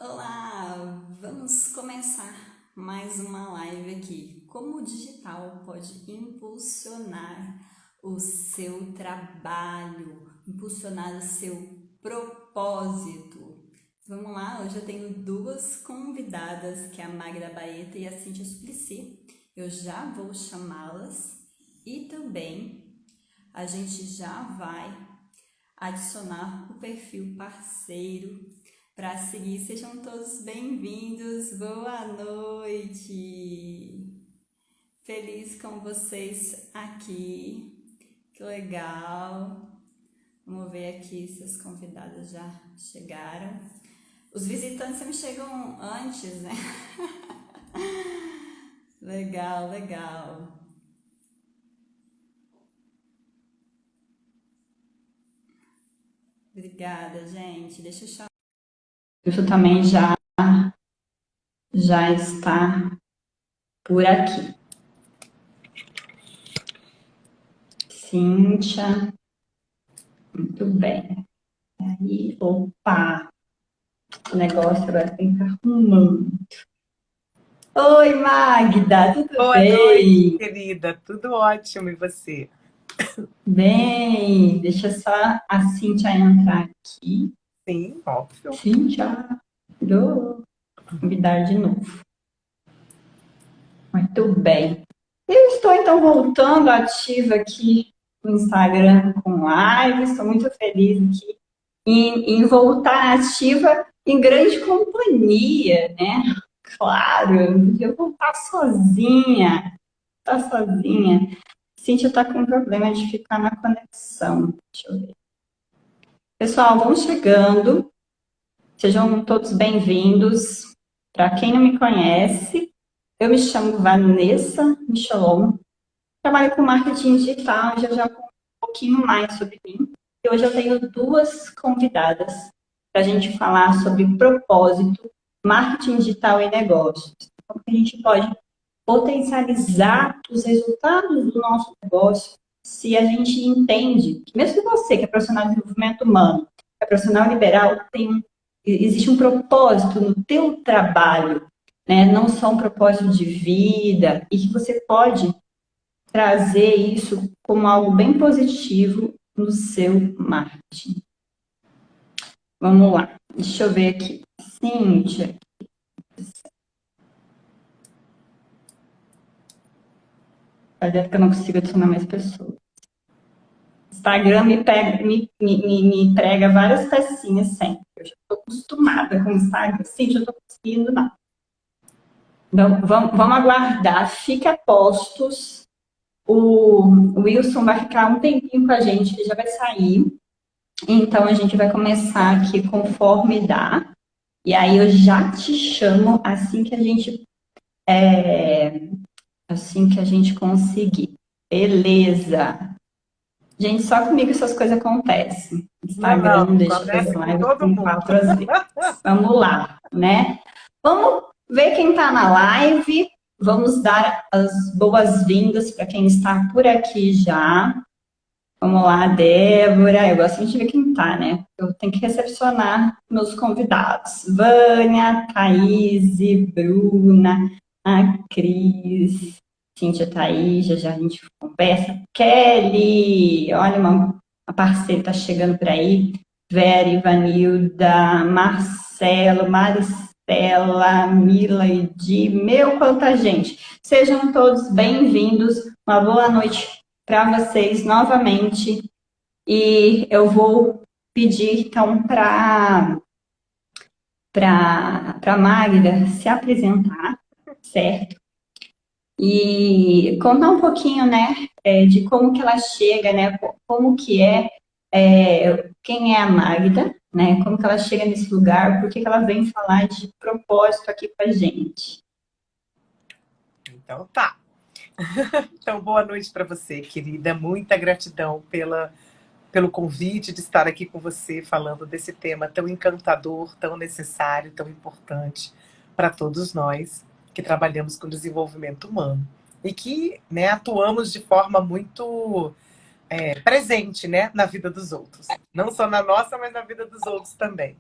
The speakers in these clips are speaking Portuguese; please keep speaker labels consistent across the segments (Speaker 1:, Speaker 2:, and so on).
Speaker 1: Olá, vamos começar mais uma live aqui. Como o digital pode impulsionar o seu trabalho, impulsionar o seu propósito. Vamos lá, hoje eu tenho duas convidadas, que é a Magda Baeta e a Cíntia Suplicy. Eu já vou chamá-las e também a gente já vai adicionar o perfil parceiro para seguir. Sejam todos bem-vindos. Boa noite. Feliz com vocês aqui. Que legal. Vamos ver aqui se as convidadas já chegaram. Os visitantes sempre chegam antes, né? Legal, legal. Obrigada, gente. Deixa eu chamar. Isso também já está por aqui. Cíntia, muito bem. Aí, opa, o negócio agora tem que arrumando. Oi, Magda, tudo
Speaker 2: Boa noite,
Speaker 1: bem?
Speaker 2: querida. Tudo ótimo, e você?
Speaker 1: Bem, deixa só a Cíntia entrar aqui.
Speaker 2: Sim, óbvio.
Speaker 1: Cíntia, vou convidar de novo. Muito bem. Eu estou então voltando ativa aqui no Instagram com live. Estou muito feliz aqui em voltar ativa em grande companhia, né? Claro, eu não podia voltar sozinha. Tá sozinha. Cíntia tá com problema de ficar na conexão. Deixa eu ver. Pessoal, vamos chegando. Sejam todos bem-vindos. Para quem não me conhece, eu me chamo Vanessa Michelon. Trabalho com marketing digital, já um pouquinho mais sobre mim. E hoje eu tenho duas convidadas para a gente falar sobre propósito, marketing digital e negócios. Como que a gente pode potencializar os resultados do nosso negócio se a gente entende que mesmo você, que é profissional de desenvolvimento humano, que é profissional liberal, existe um propósito no teu trabalho, né? Não só um propósito de vida, e que você pode trazer isso como algo bem positivo no seu marketing. Vamos lá, deixa eu ver aqui. Cíntia. Parece que eu não consigo adicionar mais pessoas. Instagram me prega várias pecinhas sempre. Eu já estou acostumada com o Instagram. Sim, já estou conseguindo, não. Então, vamos aguardar. Fique a postos. O Wilson vai ficar um tempinho com a gente, ele já vai sair. Então, a gente vai começar aqui conforme dá. E aí, eu já te chamo assim que a gente conseguir. Beleza. Gente, só comigo essas coisas acontecem. Instagram não
Speaker 2: Não,
Speaker 1: deixa
Speaker 2: acontece
Speaker 1: fazer
Speaker 2: com
Speaker 1: live
Speaker 2: todo
Speaker 1: com
Speaker 2: mundo.
Speaker 1: quatro às vezes. Vamos lá, né? Vamos ver quem está na live. Vamos dar as boas-vindas para quem está por aqui já. Vamos lá, Débora. Eu gosto de ver quem está, né? Eu tenho que recepcionar meus convidados. Vânia, Thaís, Bruna, a Cris, Cíntia, Thaís, já a gente conversa. Kelly, olha, uma parceira está chegando por aí. Vera, Ivanilda, Marcelo, Maristela, Mila e Di. Meu, quanta gente. Sejam todos bem-vindos. Uma boa noite para vocês novamente. E eu vou pedir, então, para Magda se apresentar, certo? E contar um pouquinho, né, de como que ela chega, né, como que quem é a Magda, né, como que ela chega nesse lugar, por que que ela vem falar de propósito aqui com a gente.
Speaker 2: Então tá. Então, boa noite para você, querida. Muita gratidão pelo convite de estar aqui com você falando desse tema tão encantador, tão necessário, tão importante para todos nós que trabalhamos com desenvolvimento humano e que, né, atuamos de forma muito presente, né, na vida dos outros. Não só na nossa, mas na vida dos outros também.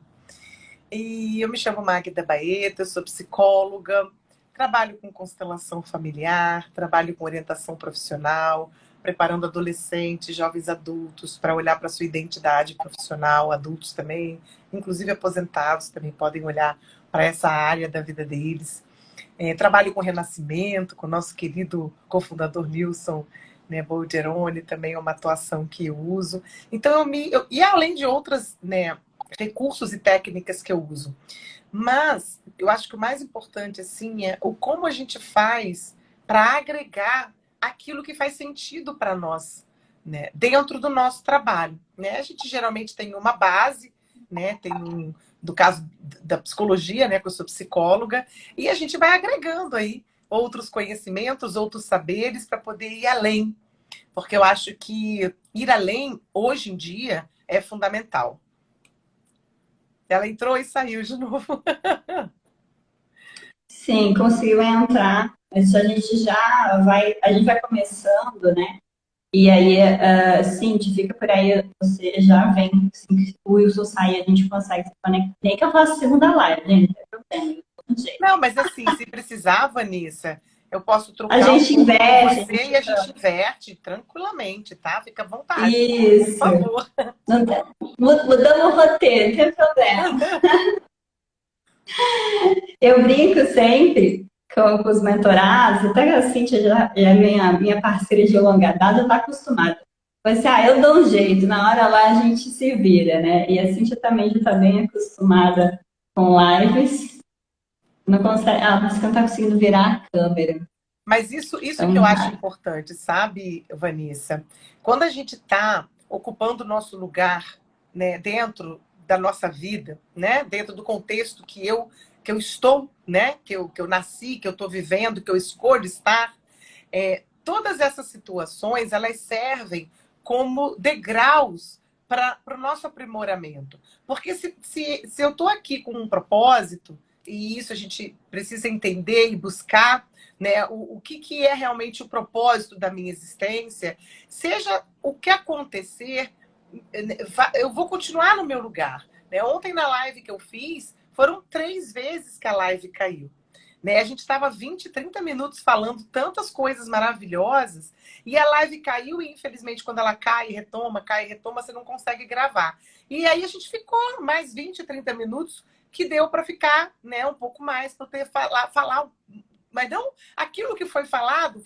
Speaker 2: E eu me chamo Magda Baeta, eu sou psicóloga, trabalho com constelação familiar, trabalho com orientação profissional, preparando adolescentes, jovens adultos para olhar para a sua identidade profissional, adultos também, inclusive aposentados também podem olhar para essa área da vida deles. Trabalho com renascimento, com o nosso querido cofundador Nilson, né, Bolgeroni, também é uma atuação que eu uso. Então, e além de outras, né, recursos e técnicas que eu uso. Mas eu acho que o mais importante assim é o como a gente faz para agregar aquilo que faz sentido para nós, né, dentro do nosso trabalho, né? A gente geralmente tem uma base, né? Do caso da psicologia, né, que eu sou psicóloga, e a gente vai agregando aí outros conhecimentos, outros saberes para poder ir além, porque eu acho que ir além hoje em dia é fundamental. Ela entrou e saiu de novo.
Speaker 1: Sim, conseguiu entrar. Mas a gente vai começando, né? E aí, Cintia, fica por aí, você já vem, assim, que o Wilson sair, a gente consegue se conectar. Nem que eu faça segunda live, gente, não tem jeito.
Speaker 2: Não, mas assim, se precisar, Vanessa, eu posso
Speaker 1: A
Speaker 2: trocar o
Speaker 1: gente
Speaker 2: turno com
Speaker 1: inverte,
Speaker 2: você e a gente inverte tranquilamente, tá? Fica à vontade, por
Speaker 1: isso.
Speaker 2: favor.
Speaker 1: Não tem- Mudamos o roteiro, não tem problema. Eu brinco sempre com os mentorados, até a Cintia já é minha parceira de longa data, já está acostumada. Você, eu dou um jeito, na hora lá a gente se vira, né? E a Cintia também já está bem acostumada com lives. Não consegue, disse que não está conseguindo virar a câmera.
Speaker 2: Mas isso que eu
Speaker 1: Então,
Speaker 2: acho importante, sabe, Vanessa? Quando a gente está ocupando o nosso lugar, né, dentro da nossa vida, né, dentro do contexto que eu estou, né, que eu nasci, que eu estou vivendo, que eu escolho estar, todas essas situações, elas servem como degraus para o nosso aprimoramento. Porque se eu estou aqui com um propósito, e isso a gente precisa entender e buscar, né, o que é realmente o propósito da minha existência, seja o que acontecer, eu vou continuar no meu lugar. Né? Ontem, na live que eu fiz, foram 3 vezes que a live caiu. Né? A gente estava 20, 30 minutos falando tantas coisas maravilhosas e a live caiu e, infelizmente, quando ela cai e retoma, você não consegue gravar. E aí a gente ficou mais 20, 30 minutos que deu para ficar, né, um pouco mais, para ter falar. Mas não aquilo que foi falado,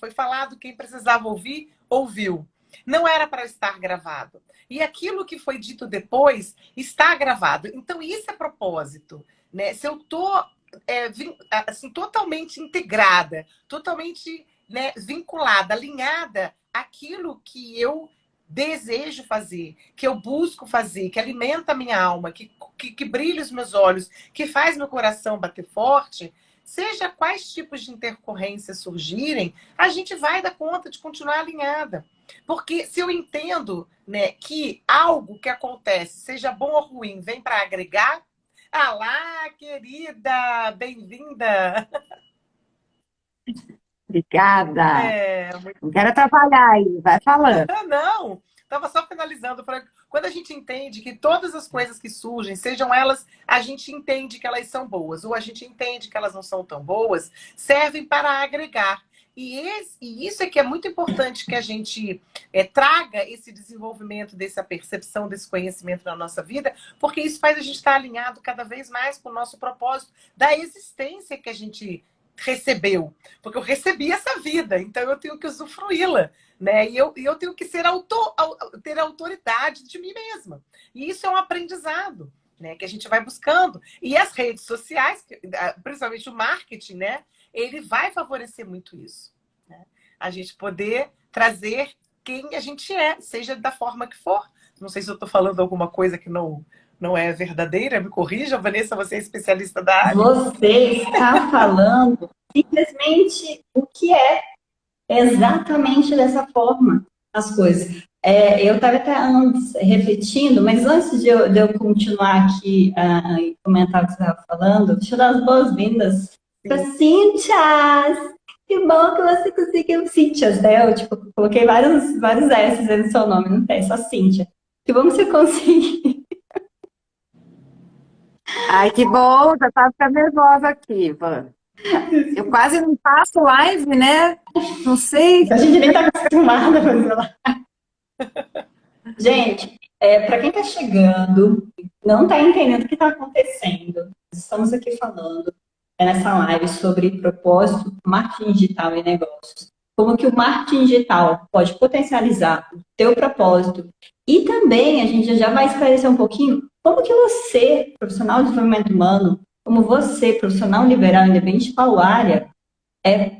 Speaker 2: quem precisava ouvir, ouviu. Não era para estar gravado. E aquilo que foi dito depois está gravado. Então, isso é propósito. Né? Se eu estou assim, totalmente integrada, totalmente, né, vinculada, alinhada àquilo que eu desejo fazer, que eu busco fazer, que alimenta a minha alma, que brilha os meus olhos, que faz meu coração bater forte, seja quais tipos de intercorrências surgirem, a gente vai dar conta de continuar alinhada. Porque se eu entendo, né, que algo que acontece, seja bom ou ruim, vem para agregar, olá, querida, bem-vinda.
Speaker 3: Obrigada.
Speaker 2: Muito...
Speaker 3: Não quero atrapalhar aí, vai falando.
Speaker 2: Não, estava só finalizando. Quando a gente entende que todas as coisas que surgem, sejam elas, a gente entende que elas são boas, ou a gente entende que elas não são tão boas, servem para agregar. E isso é que é muito importante que a gente traga esse desenvolvimento, dessa percepção, desse conhecimento na nossa vida, porque isso faz a gente estar alinhado cada vez mais com o nosso propósito da existência que a gente recebeu. Porque eu recebi essa vida, então eu tenho que usufruí-la. Né? E eu tenho que ter autoridade de mim mesma. E isso é um aprendizado, né, que a gente vai buscando. E as redes sociais, principalmente o marketing, né, ele vai favorecer muito isso. Né? A gente poder trazer quem a gente é, seja da forma que for. Não sei se eu estou falando alguma coisa que não é verdadeira, me corrija, Vanessa, você é especialista da área.
Speaker 1: você está falando simplesmente o que é exatamente dessa forma as coisas. Eu estava até antes refletindo, mas antes de eu continuar aqui a comentar o que você estava falando, deixa eu dar as boas-vindas para Cíntias! Que bom que você conseguiu. Cíntias, né? Eu coloquei vários S aí no seu nome, não tem, só Cíntia. Que bom que você conseguiu.
Speaker 3: Ai, que bom, já tá ficando nervosa aqui, Ivan. Eu quase não faço live, né? Não sei.
Speaker 1: A gente nem está acostumada a fazer lá. Gente, para quem está chegando, não está entendendo o que está acontecendo, estamos aqui falando nessa live sobre propósito, marketing digital e negócios. Como que o marketing digital pode potencializar o teu propósito. E também a gente já vai esclarecer um pouquinho como que você, profissional de desenvolvimento humano, como você, profissional liberal, independente de qual área,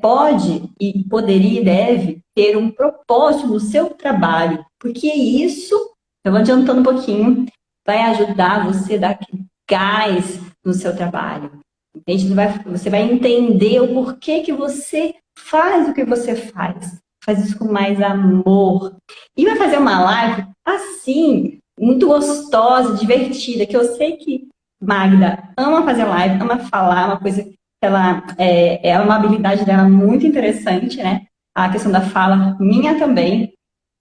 Speaker 1: pode e poderia e deve ter um propósito no seu trabalho, porque isso, eu vou adiantando um pouquinho, vai ajudar você a dar aquele gás no seu trabalho. Entende? Você vai entender o porquê que você faz o que você faz. Faz isso com mais amor. E vai fazer uma live assim, muito gostosa, divertida, que eu sei que Magda ama fazer live, ama falar, uma coisa que ela é uma habilidade dela muito interessante, né? A questão da fala, minha também.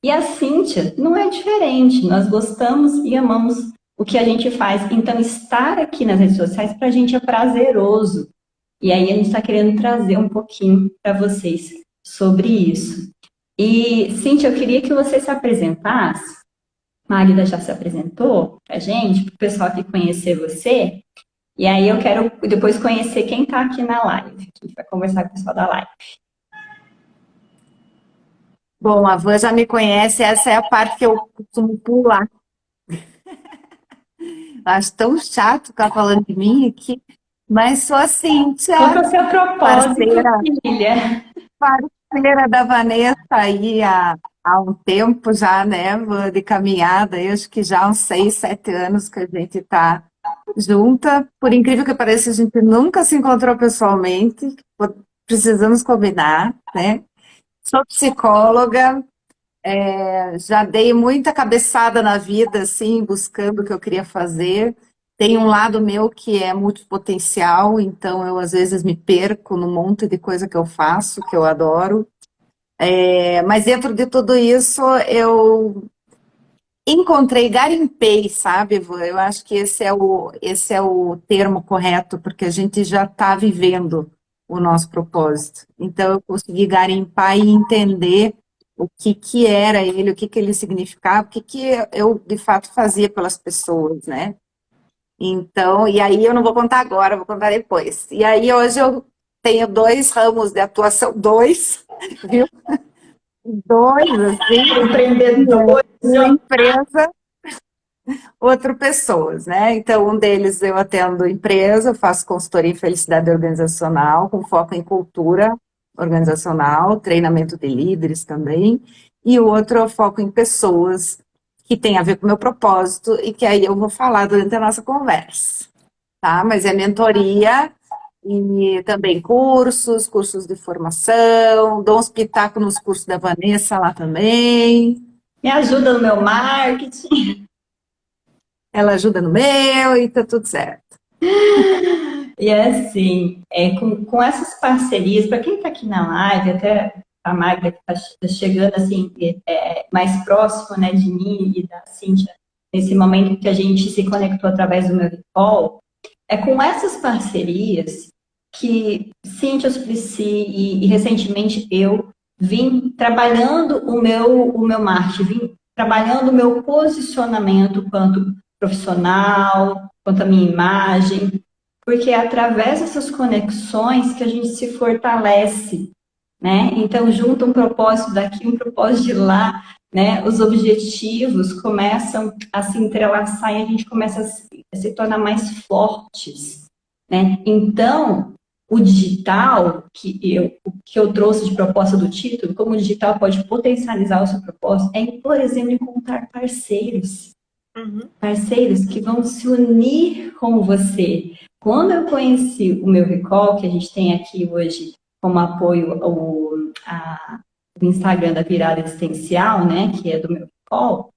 Speaker 1: E a Cíntia não é diferente. Nós gostamos e amamos o que a gente faz. Então, estar aqui nas redes sociais para a gente é prazeroso. E aí a gente está querendo trazer um pouquinho para vocês sobre isso. E, Cíntia, eu queria que você se apresentasse. Magda já se apresentou para a gente, para o pessoal aqui conhecer você. E aí eu quero depois conhecer quem está aqui na live. A gente vai conversar com o pessoal da live.
Speaker 3: Bom, a Van já me conhece, essa é a parte que eu costumo pular. Acho tão chato ficar falando de mim aqui, mas sou a Cíntia,
Speaker 1: Qual que é o seu propósito,
Speaker 3: parceira,
Speaker 1: filha?
Speaker 3: parceira da Vanessa aí há um tempo já, né, Van, de caminhada, eu acho que já há uns 6, 7 anos que a gente está junta. Por incrível que pareça, a gente nunca se encontrou pessoalmente, precisamos combinar, né? Sou psicóloga, já dei muita cabeçada na vida, assim, buscando o que eu queria fazer. Tem um lado meu que é multipotencial, então eu às vezes me perco num monte de coisa que eu faço, que eu adoro. Mas dentro de tudo isso, eu encontrei, garimpei, sabe, Ivan? Eu acho que esse é o termo correto, porque a gente já está vivendo o nosso propósito. Então, eu consegui garimpar e entender o que que era ele, o que que ele significava, o que que eu, de fato, fazia pelas pessoas, né? Então, e aí eu não vou contar agora, vou contar depois. E aí, hoje eu tenho 2 ramos de atuação, 2, viu? 2, assim,
Speaker 1: Empreendedor.
Speaker 3: uma empresa, outro pessoas, né? Então, um deles eu atendo empresa, eu faço consultoria em felicidade organizacional, com foco em cultura organizacional, treinamento de líderes também, e o outro eu foco em pessoas, que tem a ver com o meu propósito, e que aí eu vou falar durante a nossa conversa, tá? Mas é mentoria, e também cursos de formação, dou uns pitacos nos cursos da Vanessa lá também,
Speaker 1: Me ajuda no meu marketing.
Speaker 3: ela ajuda no meu e tá tudo certo.
Speaker 1: E assim, com essas parcerias, para quem está aqui na live, até a Magda que está chegando assim, mais próximo, né, de mim e da Cíntia, nesse momento que a gente se conectou através do meu recall, é com essas parcerias que Cíntia, Suplicy e recentemente eu vim trabalhando o meu marketing, vim trabalhando o meu posicionamento quanto profissional, quanto a minha imagem, porque é através dessas conexões que a gente se fortalece, né? Então, junta um propósito daqui, um propósito de lá, né? Os objetivos começam a se entrelaçar e a gente começa a se tornar mais fortes, né? Então, o digital, que eu trouxe de proposta do título, como o digital pode potencializar o seu propósito, por exemplo, encontrar parceiros. Parceiros que vão se unir com você. Quando eu conheci o meu Recall, que a gente tem aqui hoje como apoio o Instagram da Virada Existencial, né, que é do meu Recall,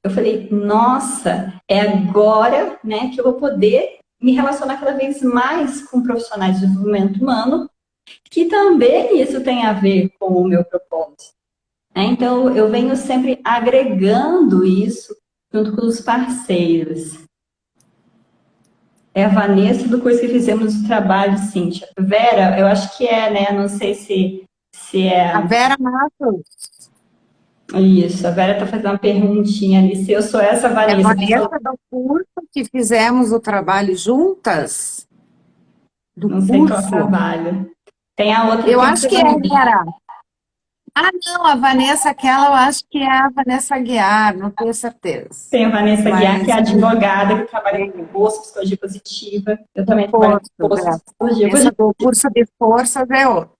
Speaker 1: eu falei, nossa, é agora, né, que eu vou poder me relacionar cada vez mais com profissionais de desenvolvimento humano, que também isso tem a ver com o meu propósito. Então, eu venho sempre agregando isso junto com os parceiros. É a Vanessa do curso que fizemos o trabalho, Cíntia. Vera, eu acho que é, né? Não sei se
Speaker 3: A
Speaker 1: é
Speaker 3: Vera Matos.
Speaker 1: isso. A Vera tá fazendo uma perguntinha ali. Se eu sou essa
Speaker 3: É a
Speaker 1: Vanessa que falou,
Speaker 3: Vanessa do curso que fizemos o trabalho juntas? Do
Speaker 1: não sei qual é o
Speaker 3: curso?
Speaker 1: trabalho. Tem a outra
Speaker 3: Eu
Speaker 1: aqui que
Speaker 3: acho
Speaker 1: você
Speaker 3: que é,
Speaker 1: vai.
Speaker 3: Vera. Ah, não, a Vanessa aquela, eu acho que é a Vanessa Guiar, não tenho certeza.
Speaker 1: Tem a Vanessa Guiar, que é
Speaker 3: Mas
Speaker 1: advogada, que trabalha
Speaker 3: é,
Speaker 1: com curso, psicologia positiva. Eu
Speaker 3: de
Speaker 1: também trabalho com
Speaker 3: forças,
Speaker 1: curso
Speaker 3: é.
Speaker 1: de psicologia
Speaker 3: Essa
Speaker 1: positiva.
Speaker 3: do curso de forças é outra.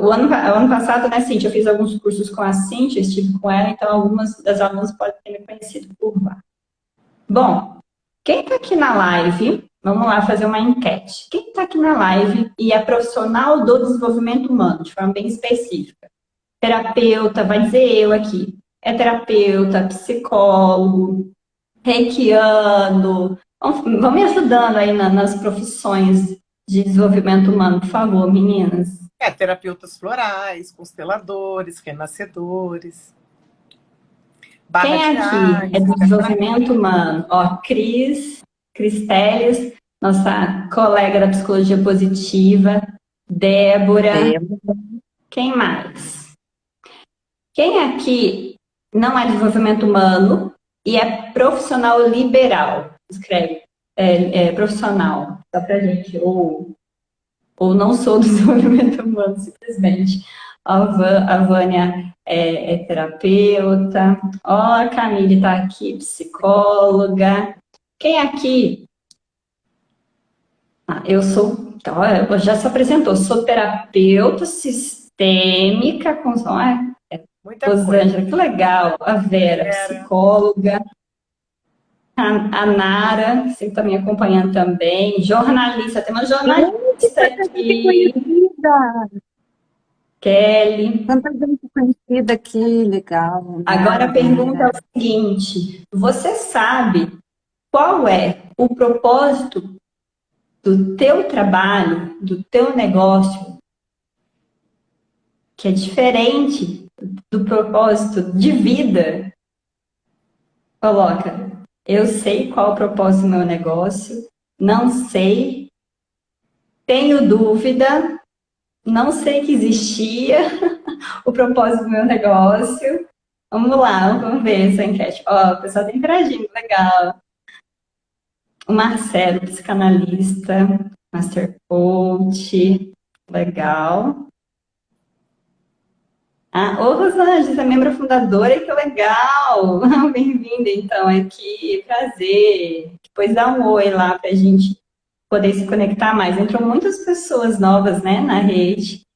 Speaker 1: O ano passado, né, Cíntia, eu fiz alguns cursos com a Cíntia, estive com ela, então algumas das alunas podem ter me conhecido por lá. Bom, quem está aqui na live, vamos lá fazer uma enquete. Quem está aqui na live e é profissional do desenvolvimento humano, de forma bem específica? Terapeuta, vai dizer eu aqui. É terapeuta, psicólogo, reikiano. Vão me ajudando aí nas profissões de desenvolvimento humano, por favor, meninas.
Speaker 2: Terapeutas florais, consteladores, renascedores, barra
Speaker 1: Quem
Speaker 2: de
Speaker 1: aqui é
Speaker 2: ais,
Speaker 1: do desenvolvimento humano? Ó, Cris Teles, nossa colega da psicologia positiva, Débora, quem mais? Quem aqui não é desenvolvimento humano e é profissional liberal? Escreve, profissional, só pra gente, ou não sou do desenvolvimento humano, simplesmente. A Vânia é terapeuta. Ó, a Camille está aqui, psicóloga. Quem aqui? Eu sou, então, já se apresentou, sou terapeuta sistêmica com
Speaker 2: muita coisa.
Speaker 1: Rosângela, que legal. A Vera,
Speaker 2: Era
Speaker 1: psicóloga. A Nara, que está me acompanhando também. Jornalista, tem uma jornalista
Speaker 3: Tanta gente
Speaker 1: aqui.
Speaker 3: conhecida,
Speaker 1: Kelly.
Speaker 3: tanta gente conhecida aqui, legal.
Speaker 1: Agora a
Speaker 3: Nara,
Speaker 1: pergunta é
Speaker 3: Vera.
Speaker 1: o seguinte: você sabe qual é o propósito do teu trabalho, do teu negócio, que é diferente do propósito de vida? Coloca, eu sei qual é o propósito do meu negócio, não sei, tenho dúvida, não sei que existia o propósito do meu negócio. Vamos lá, vamos ver essa enquete. Ó, o pessoal está interagindo, legal. O Marcelo, psicanalista, Master Coach, legal. Ô Rosângela, é membro fundadora, que legal! Bem-vinda, então, aqui, prazer. Depois dá um oi lá para a gente poder se conectar mais. Entrou muitas pessoas novas, né, na rede.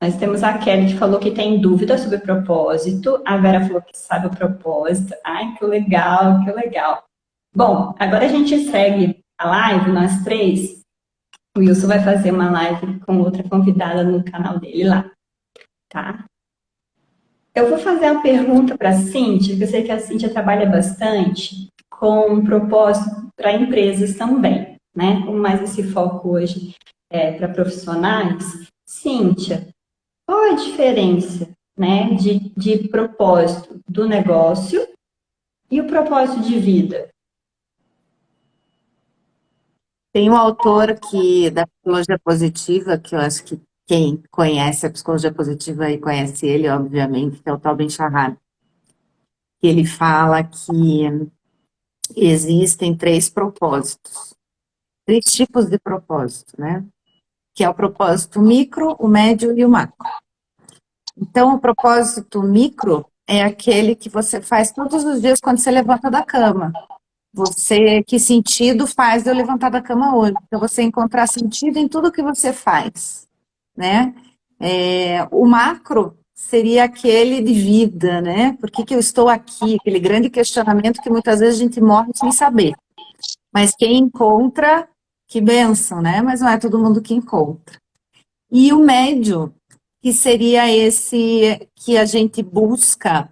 Speaker 1: Nós temos a Kelly que falou que tem dúvida sobre o propósito. A Vera falou que sabe o propósito. Ai, que legal, que legal. Bom, agora a gente segue a live, nós três. O Wilson vai fazer uma live com outra convidada no canal dele lá, tá? Eu vou fazer uma pergunta para a Cíntia, porque eu sei que a Cíntia trabalha bastante com um propósito para empresas também, né? Com mais esse foco hoje para profissionais. Cíntia, qual é a diferença, né, de propósito do negócio e o propósito de vida?
Speaker 3: Tem um autor da psicologia positiva, que eu acho que quem conhece a psicologia positiva e conhece ele, obviamente, que é o Tal Ben-Shahar. Ele fala que existem três tipos de propósito, né? Que é o propósito micro, o médio e o macro. Então, o propósito micro é aquele que você faz todos os dias quando você levanta da cama. Que sentido faz eu levantar da cama hoje? Então, você encontrar sentido em tudo que você faz, né? O macro seria aquele de vida, né? Por que eu estou aqui? Aquele grande questionamento que muitas vezes a gente morre sem saber. Mas quem encontra, que bênção, né? Mas não é todo mundo que encontra. E o médio, que seria esse que a gente busca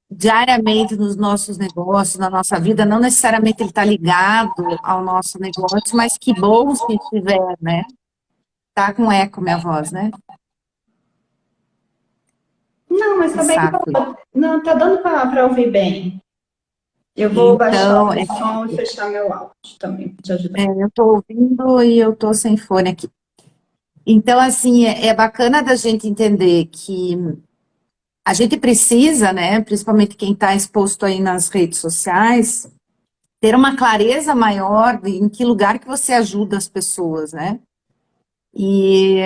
Speaker 3: diariamente nos nossos negócios, na nossa vida, não necessariamente ele está ligado ao nosso negócio, mas que bom se tiver, né? Tá com eco minha voz, né?
Speaker 1: Não, mas
Speaker 3: Que
Speaker 1: tá bem.
Speaker 3: saco.
Speaker 1: Não, tá dando para ouvir bem. Eu vou baixar
Speaker 3: Então,
Speaker 1: o som e fechar meu áudio também, para te ajudar.
Speaker 3: eu estou ouvindo e eu estou sem fone aqui. Então, assim, é bacana da gente entender que a gente precisa, né, principalmente quem está exposto aí nas redes sociais, ter uma clareza maior em que lugar que você ajuda as pessoas, né? E,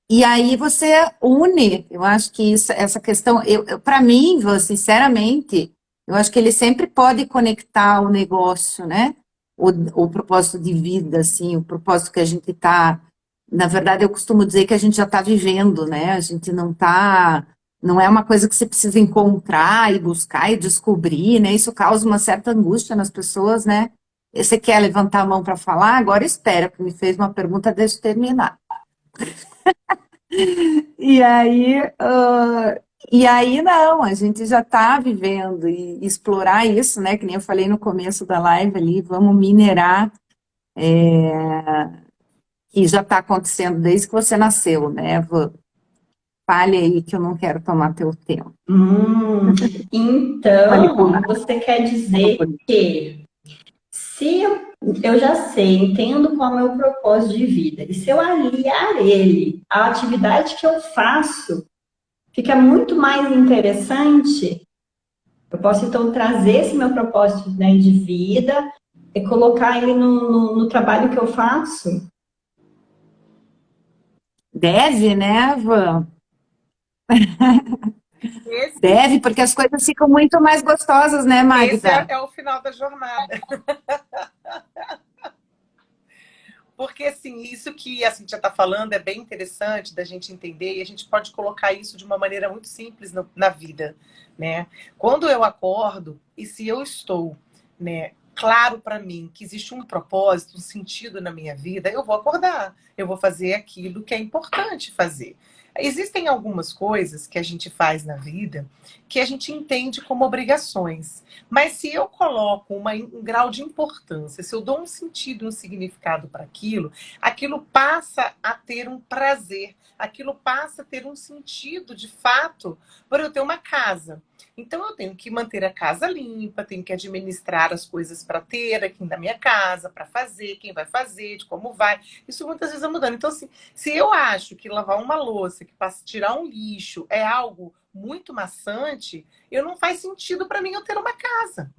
Speaker 3: e aí você une, eu acho que essa questão, para mim, sinceramente, eu acho que ele sempre pode conectar o negócio, né? O propósito de vida, assim, o propósito que a gente está. Na verdade, eu costumo dizer que a gente já está vivendo, né? A gente não está. Não é uma coisa que você precisa encontrar e buscar e descobrir, né? Isso causa uma certa angústia nas pessoas, né? Você quer levantar a mão para falar? Agora espera, porque me fez uma pergunta, deixa eu terminar. E aí, não, a gente já está vivendo e explorar isso, né? Que nem eu falei no começo da live ali, vamos minerar, que já está acontecendo desde que você nasceu, né? Fale aí que eu não quero tomar teu tempo.
Speaker 1: Hum, então,
Speaker 3: Manipular.
Speaker 1: você quer dizer que se eu já sei, entendo qual é o meu propósito de vida, e se eu aliar ele à atividade que eu faço, fica muito mais interessante. Eu posso, então, trazer esse meu propósito, né, de vida e colocar ele no trabalho que eu faço.
Speaker 3: Deve, né, Van?
Speaker 2: Esse,
Speaker 3: Deve, porque as coisas ficam muito mais gostosas, né,
Speaker 2: esse
Speaker 3: Magda?
Speaker 2: é o final da jornada. Porque, assim, isso que a Cintia está falando é bem interessante da gente entender e a gente pode colocar isso de uma maneira muito simples na vida, né? Quando eu acordo e se eu estou, né, claro para mim que existe um propósito, um sentido na minha vida, eu vou acordar, eu vou fazer aquilo que é importante fazer. Existem algumas coisas que a gente faz na vida que a gente entende como obrigações. Mas se eu coloco um grau de importância, se eu dou um sentido, um significado para aquilo, aquilo passa a ter um prazer, aquilo passa a ter um sentido de fato, por eu ter uma casa. Então eu tenho que manter a casa limpa, tenho que administrar as coisas para ter aqui na minha casa, para fazer, quem vai fazer, de como vai. Isso muitas vezes vai mudando. Então, assim, se eu acho que lavar uma louça, que tirar um lixo é algo muito maçante, não faz sentido para mim eu ter uma casa,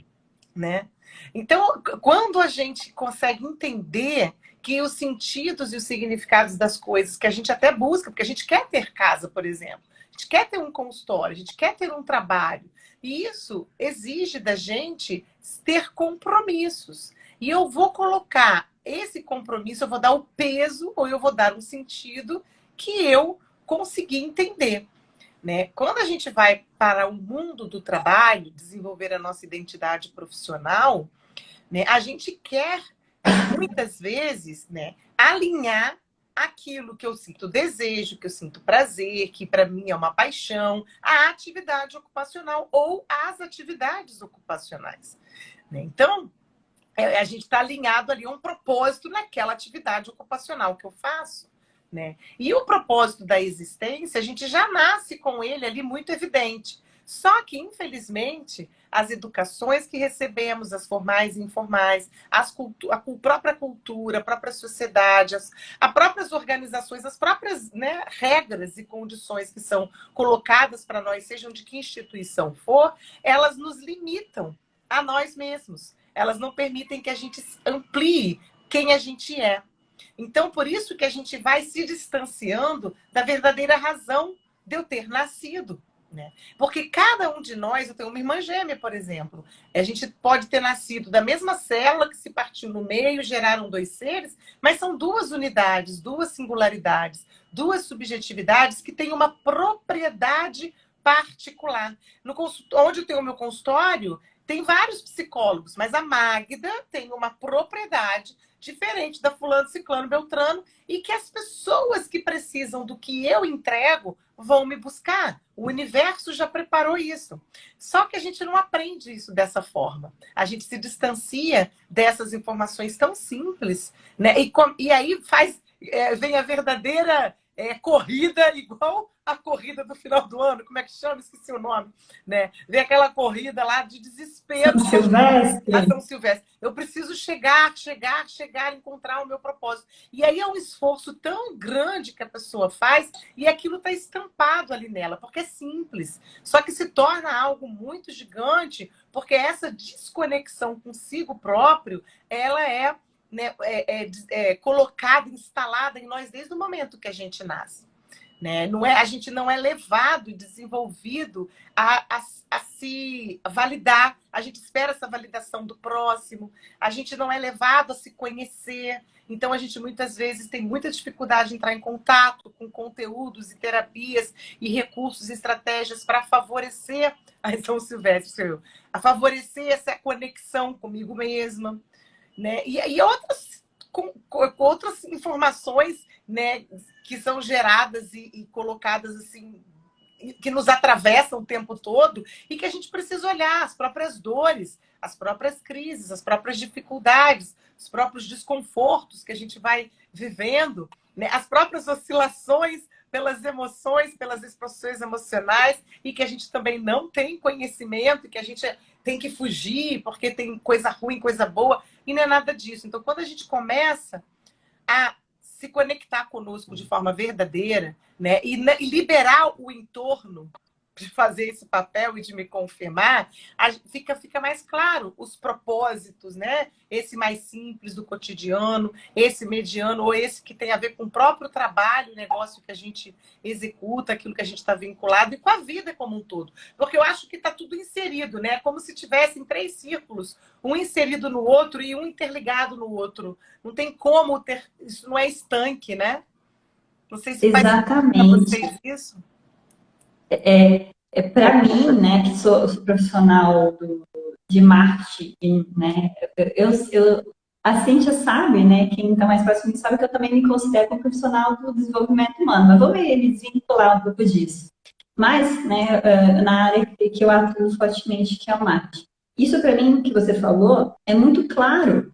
Speaker 2: né? Então, quando a gente consegue entender que os sentidos e os significados das coisas que a gente até busca, porque a gente quer ter casa, por exemplo, a gente quer ter um consultório, a gente quer ter um trabalho, e isso exige da gente ter compromissos. E eu vou colocar esse compromisso, eu vou dar o peso ou eu vou dar um sentido que eu consegui entender. Né? Quando a gente vai para o mundo do trabalho, desenvolver a nossa identidade profissional, né, a gente quer, muitas vezes, né, alinhar aquilo que eu sinto desejo, que eu sinto prazer, que para mim é uma paixão, à atividade ocupacional ou às atividades ocupacionais. Né? Então, a gente está alinhado ali a um propósito naquela atividade ocupacional que eu faço. Né? E o propósito da existência, a gente já nasce com ele ali muito evidente. Só que, infelizmente, as educações que recebemos, as formais e informais, a própria cultura, a própria sociedade, as próprias organizações, as próprias, né, regras e condições que são colocadas para nós, sejam de que instituição for, elas nos limitam a nós mesmos. Elas não permitem que a gente amplie quem a gente é. Então, por isso que a gente vai se distanciando da verdadeira razão de eu ter nascido. Né? Porque cada um de nós, eu tenho uma irmã gêmea, por exemplo, a gente pode ter nascido da mesma célula que se partiu no meio, geraram dois seres, mas são duas unidades, duas singularidades, duas subjetividades que têm uma propriedade particular. Onde eu tenho o meu consultório, tem vários psicólogos, mas a Magda tem uma propriedade diferente da fulano, ciclano, beltrano, e que as pessoas que precisam do que eu entrego vão me buscar. O universo já preparou isso. Só que a gente não aprende isso dessa forma. A gente se distancia dessas informações tão simples, né? E aí vem a verdadeira corrida igual a corrida do final do ano, como é que chama? Esqueci o nome, né? Vem aquela corrida lá de desespero.
Speaker 1: São Silvestre.
Speaker 2: A São Silvestre. Eu preciso chegar, encontrar o meu propósito. E aí é um esforço tão grande que a pessoa faz e aquilo está estampado ali nela, porque é simples. Só que se torna algo muito gigante, porque essa desconexão consigo próprio, ela né, colocada, instalada em nós desde o momento que a gente nasce. Né? A gente não é levado e desenvolvido a se validar. A gente espera essa validação do próximo. A gente não é levado a se conhecer. Então, a gente muitas vezes tem muita dificuldade em entrar em contato com conteúdos e terapias e recursos e estratégias para favorecer a São Silvestre, a favorecer essa conexão comigo mesma. Né? E outras informações, né, que são geradas e colocadas assim, que nos atravessam o tempo todo e que a gente precisa olhar as próprias dores, as próprias crises, as próprias dificuldades, os próprios desconfortos que a gente vai vivendo, né, as próprias oscilações pelas emoções, pelas expressões emocionais e que a gente também não tem conhecimento e que a gente tem que fugir porque tem coisa ruim, coisa boa, e não é nada disso. Então, quando a gente começa a se conectar conosco de forma verdadeira, né, e liberar o entorno de fazer esse papel e de me confirmar, fica mais claro os propósitos, né? Esse mais simples do cotidiano, esse mediano, ou esse que tem a ver com o próprio trabalho, o negócio que a gente executa, aquilo que a gente está vinculado, e com a vida como um todo. Porque eu acho que está tudo inserido, né? Como se tivessem 3 círculos, um inserido no outro e um interligado no outro. Não tem como ter... Isso não é estanque, né? Não sei se faz sentido para vocês isso.
Speaker 1: Para mim, né, que sou profissional de marketing, né, a Cíntia sabe, né, quem está mais próximo sabe que eu também me considero um profissional do desenvolvimento humano, mas vou me desvincular um pouco disso. Mas, né, na área que eu atuo fortemente, que é o marketing. Isso, para mim, que você falou, é muito claro,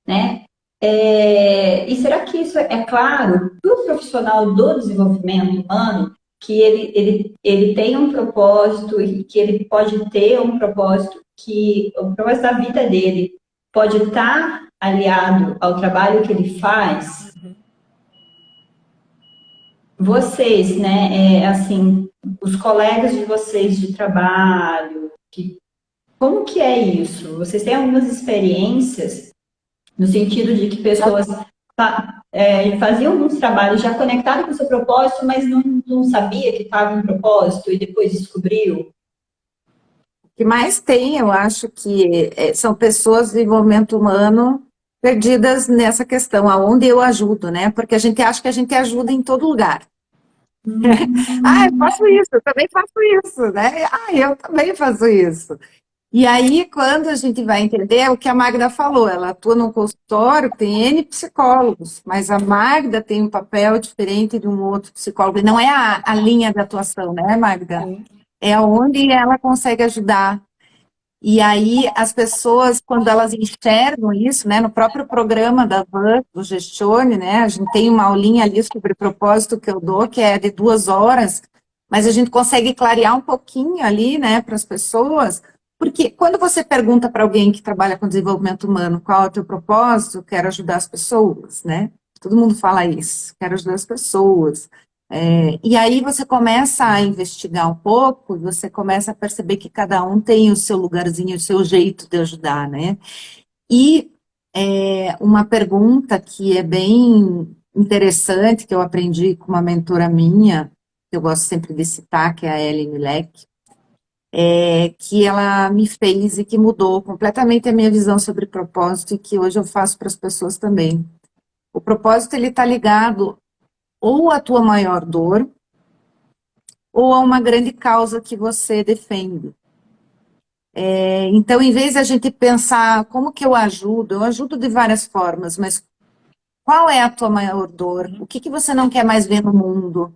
Speaker 1: né? E será que isso é claro para o profissional do desenvolvimento humano, que ele tem um propósito e que ele pode ter um propósito, que o propósito da vida dele pode estar aliado ao trabalho que ele faz? Vocês, né, assim, os colegas de vocês de trabalho, como que é isso? Vocês têm algumas experiências no sentido de que pessoas faziam alguns trabalhos já conectados com o seu propósito, mas não sabia que estava em propósito e depois descobriu?
Speaker 3: O que mais tem, eu acho que são pessoas de desenvolvimento humano perdidas nessa questão, aonde eu ajudo, né? Porque a gente acha que a gente ajuda em todo lugar. Eu faço isso, eu também faço isso, né? Eu também faço isso. E aí, quando a gente vai entender, é o que a Magda falou, ela atua num consultório, tem N psicólogos, mas a Magda tem um papel diferente de um outro psicólogo, e não é a linha de atuação, né, Magda?
Speaker 2: Sim.
Speaker 3: É onde ela consegue ajudar. E aí, as pessoas, quando elas enxergam isso, né, no próprio programa da Van, do Gestione, né, a gente tem uma aulinha ali sobre propósito que eu dou, que é de 2 horas, mas a gente consegue clarear um pouquinho ali, né, para as pessoas. Porque quando você pergunta para alguém que trabalha com desenvolvimento humano qual é o teu propósito, quero ajudar as pessoas, né? Todo mundo fala isso, quero ajudar as pessoas. E aí você começa a investigar um pouco, e você começa a perceber que cada um tem o seu lugarzinho, o seu jeito de ajudar, né? E uma pergunta que é bem interessante, que eu aprendi com uma mentora minha, que eu gosto sempre de citar, que é a Ellen Milek, que ela me fez e que mudou completamente a minha visão sobre propósito e que hoje eu faço para as pessoas também. O propósito, ele está ligado ou à tua maior dor ou a uma grande causa que você defende. Então, em vez de a gente pensar como que eu ajudo de várias formas, mas qual é a tua maior dor? O que você não quer mais ver no mundo?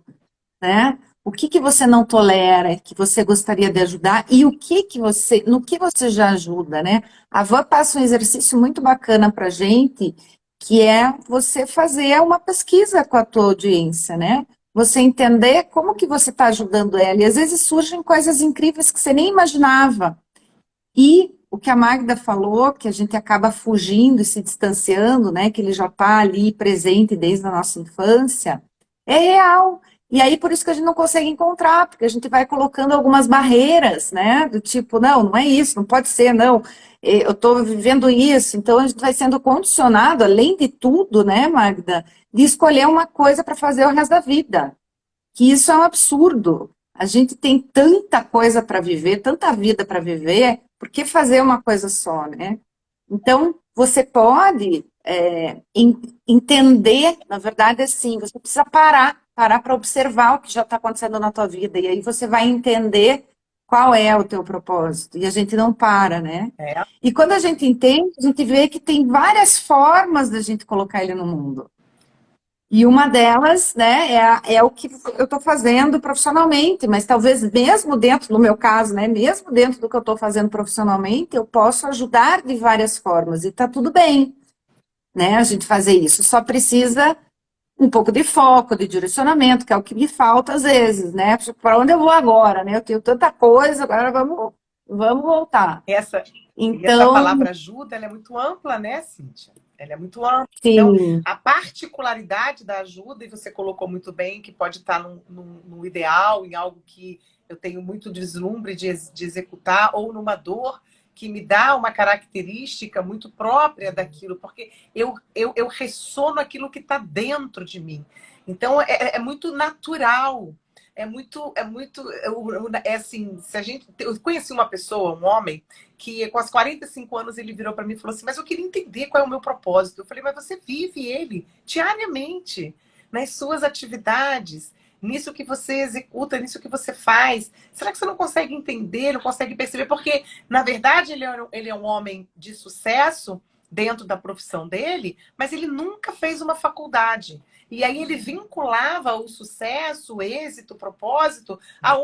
Speaker 3: Né? O que você não tolera, que você gostaria de ajudar e no que você já ajuda, né? A Van passa um exercício muito bacana para a gente, que é você fazer uma pesquisa com a tua audiência, né? você entender como que você está ajudando ela. E às vezes surgem coisas incríveis que você nem imaginava. E o que a Magda falou, que a gente acaba fugindo e se distanciando, né, que ele já está ali presente desde a nossa infância, é real. E aí, por isso que a gente não consegue encontrar, porque a gente vai colocando algumas barreiras, né, do tipo, não, não é isso, não pode ser, não, eu estou vivendo isso, então a gente vai sendo condicionado, além de tudo, né, Magda, de escolher uma coisa para fazer o resto da vida, que isso é um absurdo. A gente tem tanta coisa para viver, tanta vida para viver, por que fazer uma coisa só, né? Então, você pode entender, na verdade, assim, você precisa parar para observar o que já está acontecendo na tua vida, e aí você vai entender qual é o teu propósito, e a gente não para, né?
Speaker 2: É.
Speaker 3: E quando a gente entende, a gente vê que tem várias formas da gente colocar ele no mundo. E uma delas, né, é o que eu estou fazendo profissionalmente, mas talvez mesmo dentro, no meu caso, né, mesmo dentro do que eu estou fazendo profissionalmente, eu posso ajudar de várias formas, e está tudo bem, né, a gente fazer isso. Só precisa um pouco de foco, de direcionamento, que é o que me falta às vezes, né, para onde eu vou agora, né, eu tenho tanta coisa, agora vamos voltar.
Speaker 2: E essa
Speaker 3: Então,
Speaker 2: palavra ajuda, ela é muito ampla, né, Cíntia? Ela é muito ampla. Então,
Speaker 3: sim,
Speaker 2: a particularidade da ajuda, e você colocou muito bem, que pode estar no ideal, em algo que eu tenho muito deslumbre de executar, ou numa dor que me dá uma característica muito própria daquilo, porque eu ressono aquilo que está dentro de mim. Então, é muito natural. É assim, se a gente. Eu conheci uma pessoa, um homem, que com as 45 anos ele virou para mim e falou assim: mas eu queria entender qual é o meu propósito. Eu falei: mas você vive ele diariamente, nas suas atividades, nisso que você executa, nisso que você faz. Será que você não consegue entender, não consegue perceber? Porque, na verdade, ele é um homem de sucesso dentro da profissão dele, mas ele nunca fez uma faculdade. E aí ele vinculava o sucesso, o êxito, o propósito a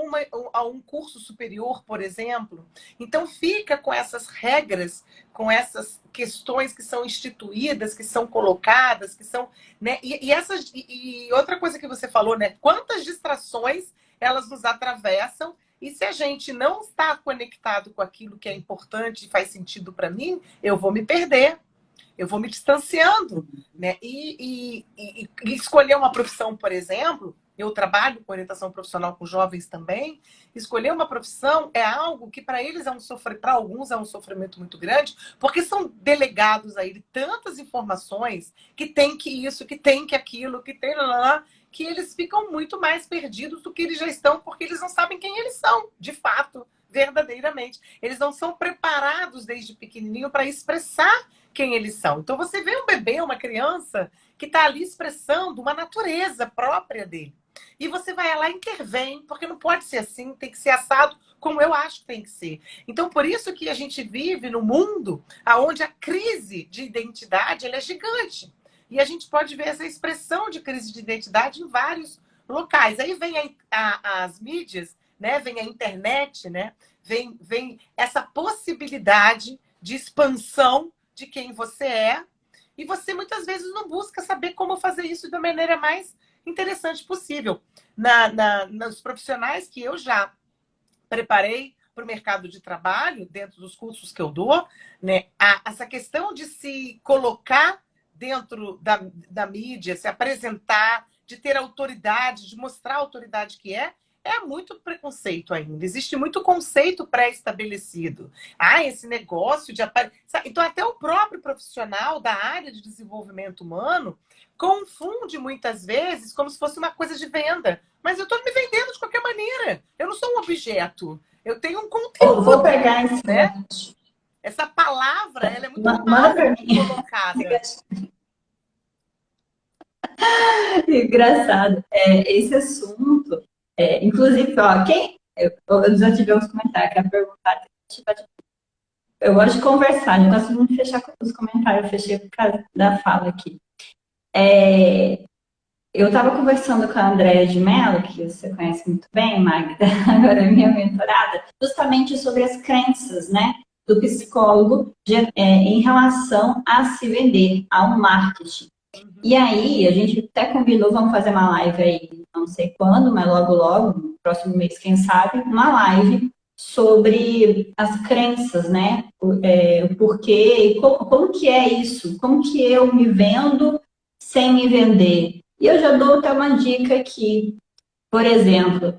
Speaker 2: um curso superior, por exemplo. Então fica com essas regras, com essas questões que são instituídas, que são colocadas, que são, né? E outra coisa que você falou, né? Quantas distrações elas nos atravessam, e se a gente não está conectado com aquilo que é importante e faz sentido para mim, eu vou me perder. Eu vou me distanciando, né? E escolher uma profissão, por exemplo, eu trabalho com orientação profissional com jovens também, escolher uma profissão é algo que para eles para alguns é um sofrimento muito grande, porque são delegados a ele tantas informações que tem que isso, que tem que aquilo, que tem lá, que eles ficam muito mais perdidos do que eles já estão, porque eles não sabem quem eles são, de fato, verdadeiramente. Eles não são preparados desde pequenininho para expressar quem eles são. Então você vê um bebê, uma criança que está ali expressando uma natureza própria dele. E você vai lá e intervém, porque não pode ser assim, tem que ser assado como eu acho que tem que ser. Então, por isso que a gente vive num mundo onde a crise de identidade ela é gigante. E a gente pode ver essa expressão de crise de identidade em vários locais. Aí vem as mídias, né? Vem a internet, né? Vem essa possibilidade de expansão de quem você é, e você muitas vezes não busca saber como fazer isso da maneira mais interessante possível. Nos profissionais que eu já preparei para o mercado de trabalho, dentro dos cursos que eu dou, né, essa questão de se colocar dentro da mídia, se apresentar, de ter autoridade, de mostrar a autoridade que é muito preconceito ainda. Existe muito conceito pré-estabelecido. Esse negócio de aparecer. Então, até o próprio profissional da área de desenvolvimento humano confunde muitas vezes como se fosse uma coisa de venda. Mas eu estou me vendendo de qualquer maneira. Eu não sou um objeto. Eu tenho um
Speaker 1: Eu vou
Speaker 2: conteúdo,
Speaker 1: pegar esse
Speaker 2: né? Essa palavra, ela é muito
Speaker 1: Manda
Speaker 2: mal
Speaker 1: para mim.
Speaker 2: colocada.
Speaker 1: Engraçado. Esse assunto, inclusive, ó, eu desativei os comentários, quero perguntar. Eu gosto de conversar, não gosto de me fechar com os comentários, eu fechei por causa da fala aqui. Eu estava conversando com a Andréa de Mello, que você conhece muito bem, Magda, agora é minha mentorada, justamente sobre as crenças, né, do psicólogo em relação a se vender, ao marketing. E aí, a gente até combinou, vamos fazer uma live aí não sei quando, mas logo, logo, no próximo mês, quem sabe, uma live sobre as crenças, né? O porquê, como que é isso? Como que eu me vendo sem me vender? E eu já dou até uma dica aqui. Por exemplo,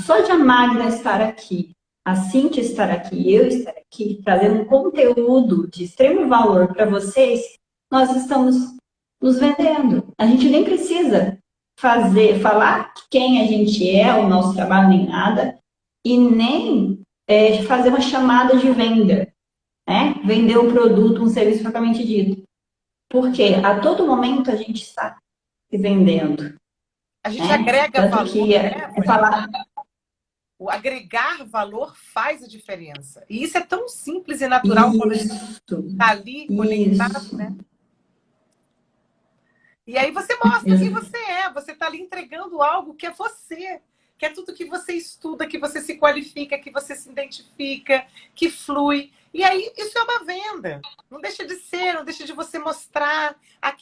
Speaker 1: só de a Magda estar aqui, a Cíntia estar aqui, eu estar aqui, trazendo um conteúdo de extremo valor para vocês, nós estamos nos vendendo. A gente nem precisa falar quem a gente é, o nosso trabalho, nem nada, e nem fazer uma chamada de venda, né? Vender um produto, um serviço propriamente dito. Porque a todo momento a gente está se vendendo.
Speaker 2: A gente agrega
Speaker 1: Tanto
Speaker 2: valor,
Speaker 1: que
Speaker 2: né?
Speaker 1: falar.
Speaker 2: O agregar valor faz a diferença. E isso é tão simples e natural quando a gente está ali conectado,
Speaker 1: Isso.
Speaker 2: né? E aí você mostra quem você é. Você está ali entregando algo que é você. Que é tudo que você estuda, que você se qualifica, que você se identifica, que flui. E aí isso é uma venda. Não deixa de ser, não deixa de você mostrar.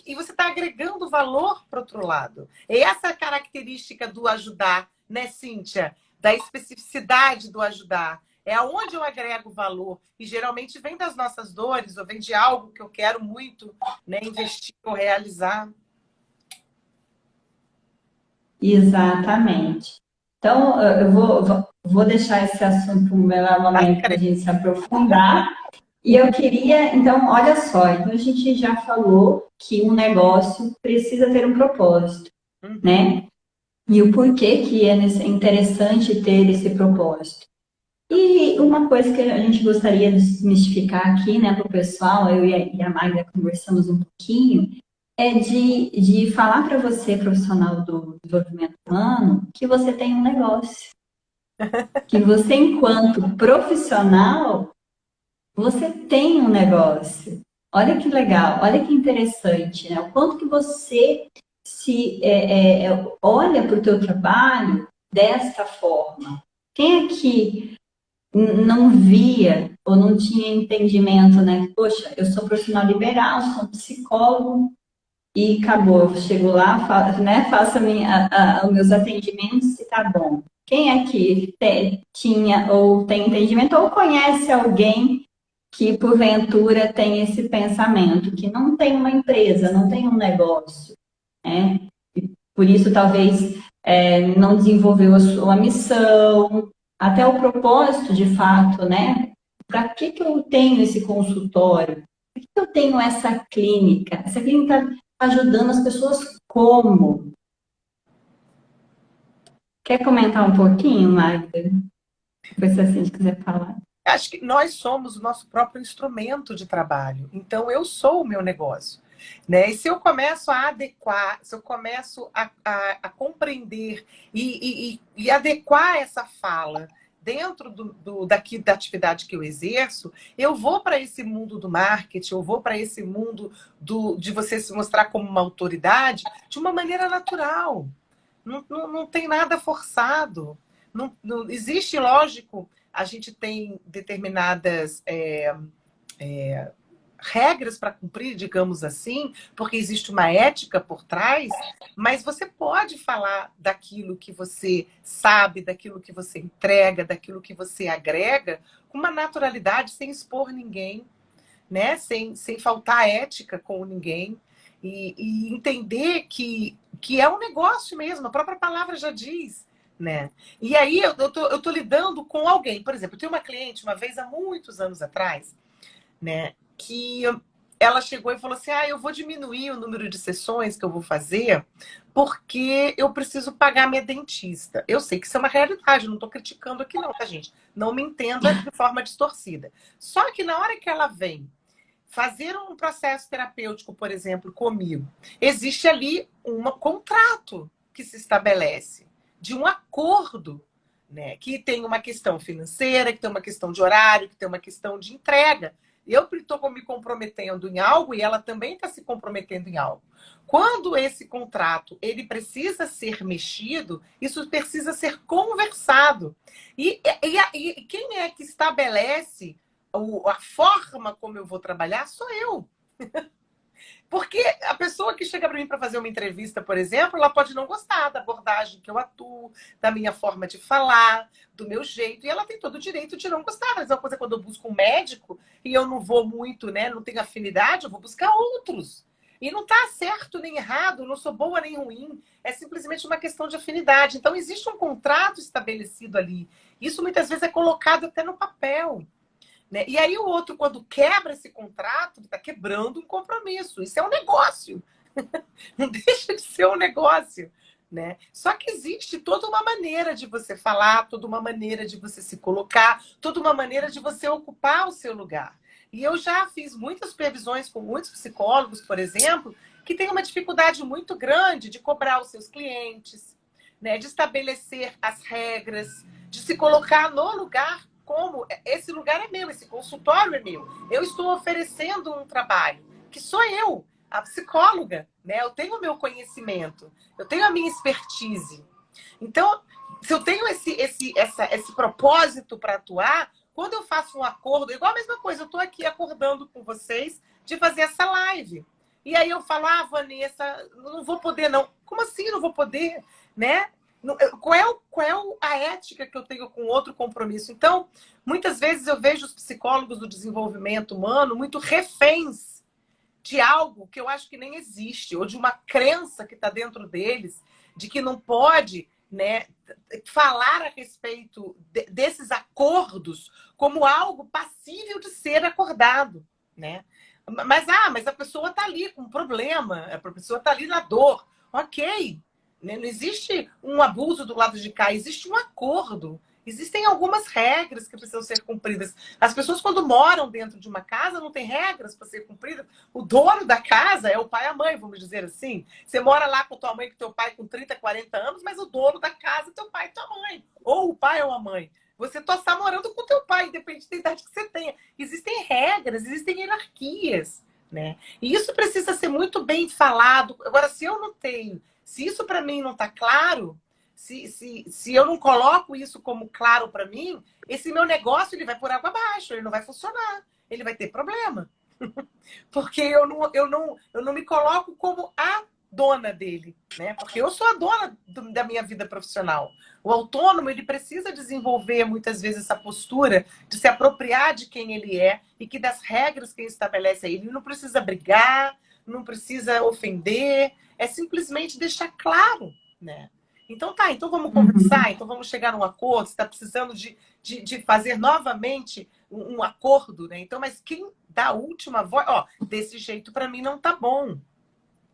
Speaker 2: E você está agregando valor para o outro lado. E essa é a característica do ajudar, né, Cíntia? Da especificidade do ajudar. É aonde eu agrego valor. E geralmente vem das nossas dores, ou vem de algo que eu quero muito, né, investir ou realizar.
Speaker 1: Exatamente. Então, eu vou deixar esse assunto para um melhor momento para a gente se aprofundar. E eu queria, então, olha só, então a gente já falou que um negócio precisa ter um propósito, né? E o porquê que é interessante ter esse propósito. E uma coisa que a gente gostaria de desmistificar aqui, né, para o pessoal, eu e a Magda conversamos um pouquinho, é de falar para você, profissional do desenvolvimento humano, que você tem um negócio. Que você, enquanto profissional, você tem um negócio. Olha que legal, olha que interessante, né? O quanto que você se olha para o teu trabalho desta forma. Quem aqui não via ou não tinha entendimento, né? Poxa, eu sou profissional liberal, sou psicólogo e acabou. Eu chego lá, faço os meus atendimentos e tá bom. Quem aqui tinha ou tem entendimento ou conhece alguém que porventura tem esse pensamento, que não tem uma empresa, não tem um negócio, né? E por isso talvez não desenvolveu a sua missão, até o propósito de fato, né? Para que eu tenho esse consultório? Por que eu tenho essa clínica? Essa clínica está ajudando as pessoas como? Quer comentar um pouquinho, Magda? Depois, se assim quiser falar.
Speaker 2: Acho que nós somos o nosso próprio instrumento de trabalho. Então, eu sou o meu negócio. Né? E se eu começo a adequar, se eu começo a compreender e adequar essa fala dentro daqui da atividade que eu exerço, eu vou para esse mundo do marketing, eu vou para esse mundo de você se mostrar como uma autoridade de uma maneira natural. Não tem nada forçado. Não existe, lógico, a gente tem determinadas regras para cumprir, digamos assim, porque existe uma ética por trás, mas você pode falar daquilo que você sabe, daquilo que você entrega, daquilo que você agrega, com uma naturalidade, sem expor ninguém, né? Sem faltar ética com ninguém. E entender que é um negócio mesmo, a própria palavra já diz. Né? E aí eu tô lidando com alguém. Por exemplo, eu tenho uma cliente, uma vez há muitos anos atrás, né, que ela chegou e falou assim: eu vou diminuir o número de sessões que eu vou fazer porque eu preciso pagar minha dentista. Eu sei que isso é uma realidade, não estou criticando aqui não, tá, gente? Não me entenda de forma distorcida. Só que na hora que ela vem fazer um processo terapêutico, por exemplo, comigo, existe ali um contrato que se estabelece de um acordo, né? Que tem uma questão financeira, que tem uma questão de horário, que tem uma questão de entrega. Eu estou me comprometendo em algo e ela também está se comprometendo em algo. Quando esse contrato ele precisa ser mexido, isso precisa ser conversado. E quem é que estabelece a forma como eu vou trabalhar sou eu. Porque a pessoa que chega para mim para fazer uma entrevista, por exemplo, ela pode não gostar da abordagem que eu atuo, da minha forma de falar, do meu jeito, e ela tem todo o direito de não gostar. Mas é uma coisa quando eu busco um médico e eu não vou muito, né, não tenho afinidade, eu vou buscar outros. E não está certo nem errado, não sou boa nem ruim, é simplesmente uma questão de afinidade. Então existe um contrato estabelecido ali. Isso muitas vezes é colocado até no papel. Né? E aí o outro, quando quebra esse contrato, ele está quebrando um compromisso. Isso é um negócio. Não deixa de ser um negócio. Né? Só que existe toda uma maneira de você falar, toda uma maneira de você se colocar, toda uma maneira de você ocupar o seu lugar. E eu já fiz muitas supervisões com muitos psicólogos, por exemplo, que têm uma dificuldade muito grande de cobrar os seus clientes, né? De estabelecer as regras, de se colocar no lugar como esse lugar é meu, esse consultório é meu. Eu estou oferecendo um trabalho, que sou eu, a psicóloga, né? Eu tenho o meu conhecimento, eu tenho a minha expertise. Então, se eu tenho esse propósito para atuar, quando eu faço um acordo, igual a mesma coisa, eu estou aqui acordando com vocês de fazer essa live. E aí eu falo, Vanessa, não vou poder não. Como assim não vou poder? Né? Qual é a ética que eu tenho com outro compromisso? Então, muitas vezes eu vejo os psicólogos do desenvolvimento humano muito reféns de algo que eu acho que nem existe, ou de uma crença que está dentro deles, de que não pode, né, falar a respeito desses acordos como algo passível de ser acordado. Né? Mas a pessoa está ali com um problema, a pessoa está ali na dor. Ok. Não existe um abuso do lado de cá, existe um acordo. Existem algumas regras que precisam ser cumpridas. As pessoas, quando moram dentro de uma casa, não tem regras para ser cumpridas. O dono da casa é o pai e a mãe, vamos dizer assim. Você mora lá com tua mãe e com teu pai com 30, 40 anos, mas o dono da casa é teu pai e tua mãe. Ou o pai ou a mãe. Você está morando com teu pai, independente da idade que você tenha. Existem regras, existem hierarquias. Né? E isso precisa ser muito bem falado. Agora, se eu não tenho... Se isso para mim não está claro, se eu não coloco isso como claro para mim, esse meu negócio ele vai por água abaixo, ele não vai funcionar, ele vai ter problema. Porque eu não me coloco como a dona dele, né? Porque eu sou a dona da minha vida profissional. O autônomo, ele precisa desenvolver muitas vezes essa postura de se apropriar de quem ele é e que das regras que ele estabelece aí. Ele não precisa brigar, não precisa ofender, é simplesmente deixar claro, né? Então tá, então vamos conversar, então vamos chegar num acordo, você está precisando de fazer novamente um acordo, né? Então, mas quem dá a última voz, ó, desse jeito para mim não tá bom,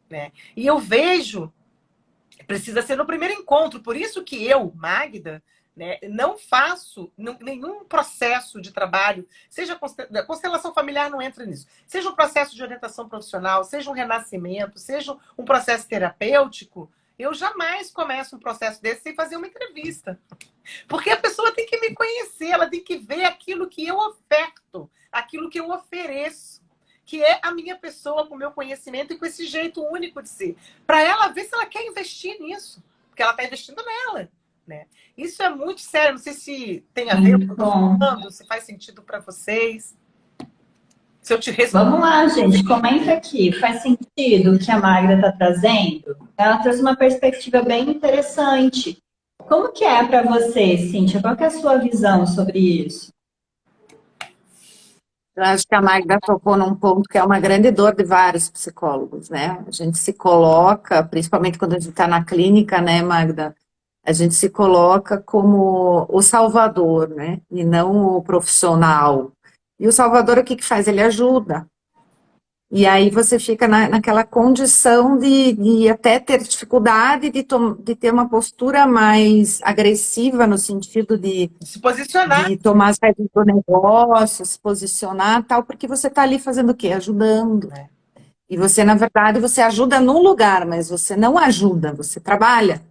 Speaker 2: né? E eu vejo, precisa ser no primeiro encontro, por isso que eu, Magda, né, não faço nenhum processo de trabalho, seja constelação familiar não entra nisso, seja um processo de orientação profissional, seja um renascimento, seja um processo terapêutico, eu jamais começo um processo desse sem fazer uma entrevista. Porque a pessoa tem que me conhecer, ela tem que ver aquilo que eu oferto, aquilo que eu ofereço, que é a minha pessoa com o meu conhecimento e com esse jeito único de ser. Para ela ver se ela quer investir nisso, porque ela está investindo nela. Né? Isso é muito sério, não sei se tem a ver com o que eu estou falando, se faz sentido para vocês. Se eu te responder.
Speaker 1: Vamos lá, gente, comenta aqui. Faz sentido o que a Magda está trazendo? Ela trouxe uma perspectiva bem interessante. Como que é para você, Cíntia? Qual que é a sua visão sobre isso?
Speaker 3: Eu acho que a Magda tocou num ponto que é uma grande dor de vários psicólogos, né? A gente se coloca, principalmente quando a gente está na clínica, né, Magda? A gente se coloca como o salvador, né? E não o profissional. E o salvador, o que faz? Ele ajuda. E aí você fica naquela condição de até ter dificuldade de ter uma postura mais agressiva, no sentido de
Speaker 2: se posicionar,
Speaker 3: de tomar as rédeas do negócio, se posicionar, tal, porque você está ali fazendo o quê? Ajudando.
Speaker 2: É.
Speaker 3: E você, na verdade, você ajuda num lugar, mas você não ajuda, você trabalha.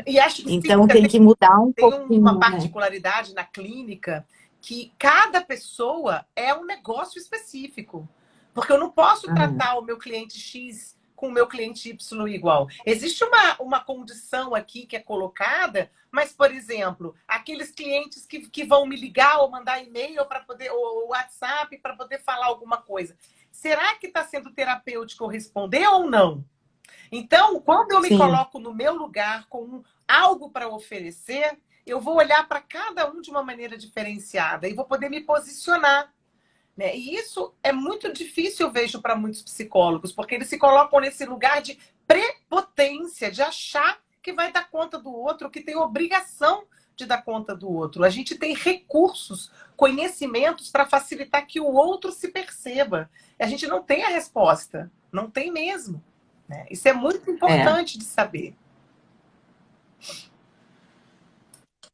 Speaker 2: E acho que
Speaker 3: então tem que mudar um pouquinho.
Speaker 2: Tem uma particularidade na clínica que cada pessoa é um negócio específico. Porque eu não posso tratar o meu cliente X com o meu cliente Y igual. Existe uma condição aqui que é colocada, mas, por exemplo, aqueles clientes que vão me ligar ou mandar e-mail para poder, ou WhatsApp para poder falar alguma coisa. será que está sendo terapêutico responder ou não? Então, quando eu me
Speaker 3: Sim.
Speaker 2: coloco no meu lugar com algo para oferecer, eu vou olhar para cada um de uma maneira diferenciada e vou poder me posicionar, né? E isso é muito difícil, eu vejo, para muitos psicólogos, porque eles se colocam nesse lugar de prepotência, de achar que vai dar conta do outro, que tem obrigação de dar conta do outro. A gente tem recursos, conhecimentos para facilitar que o outro se perceba. E a gente não tem a resposta, não tem mesmo, né? Isso é muito importante de saber.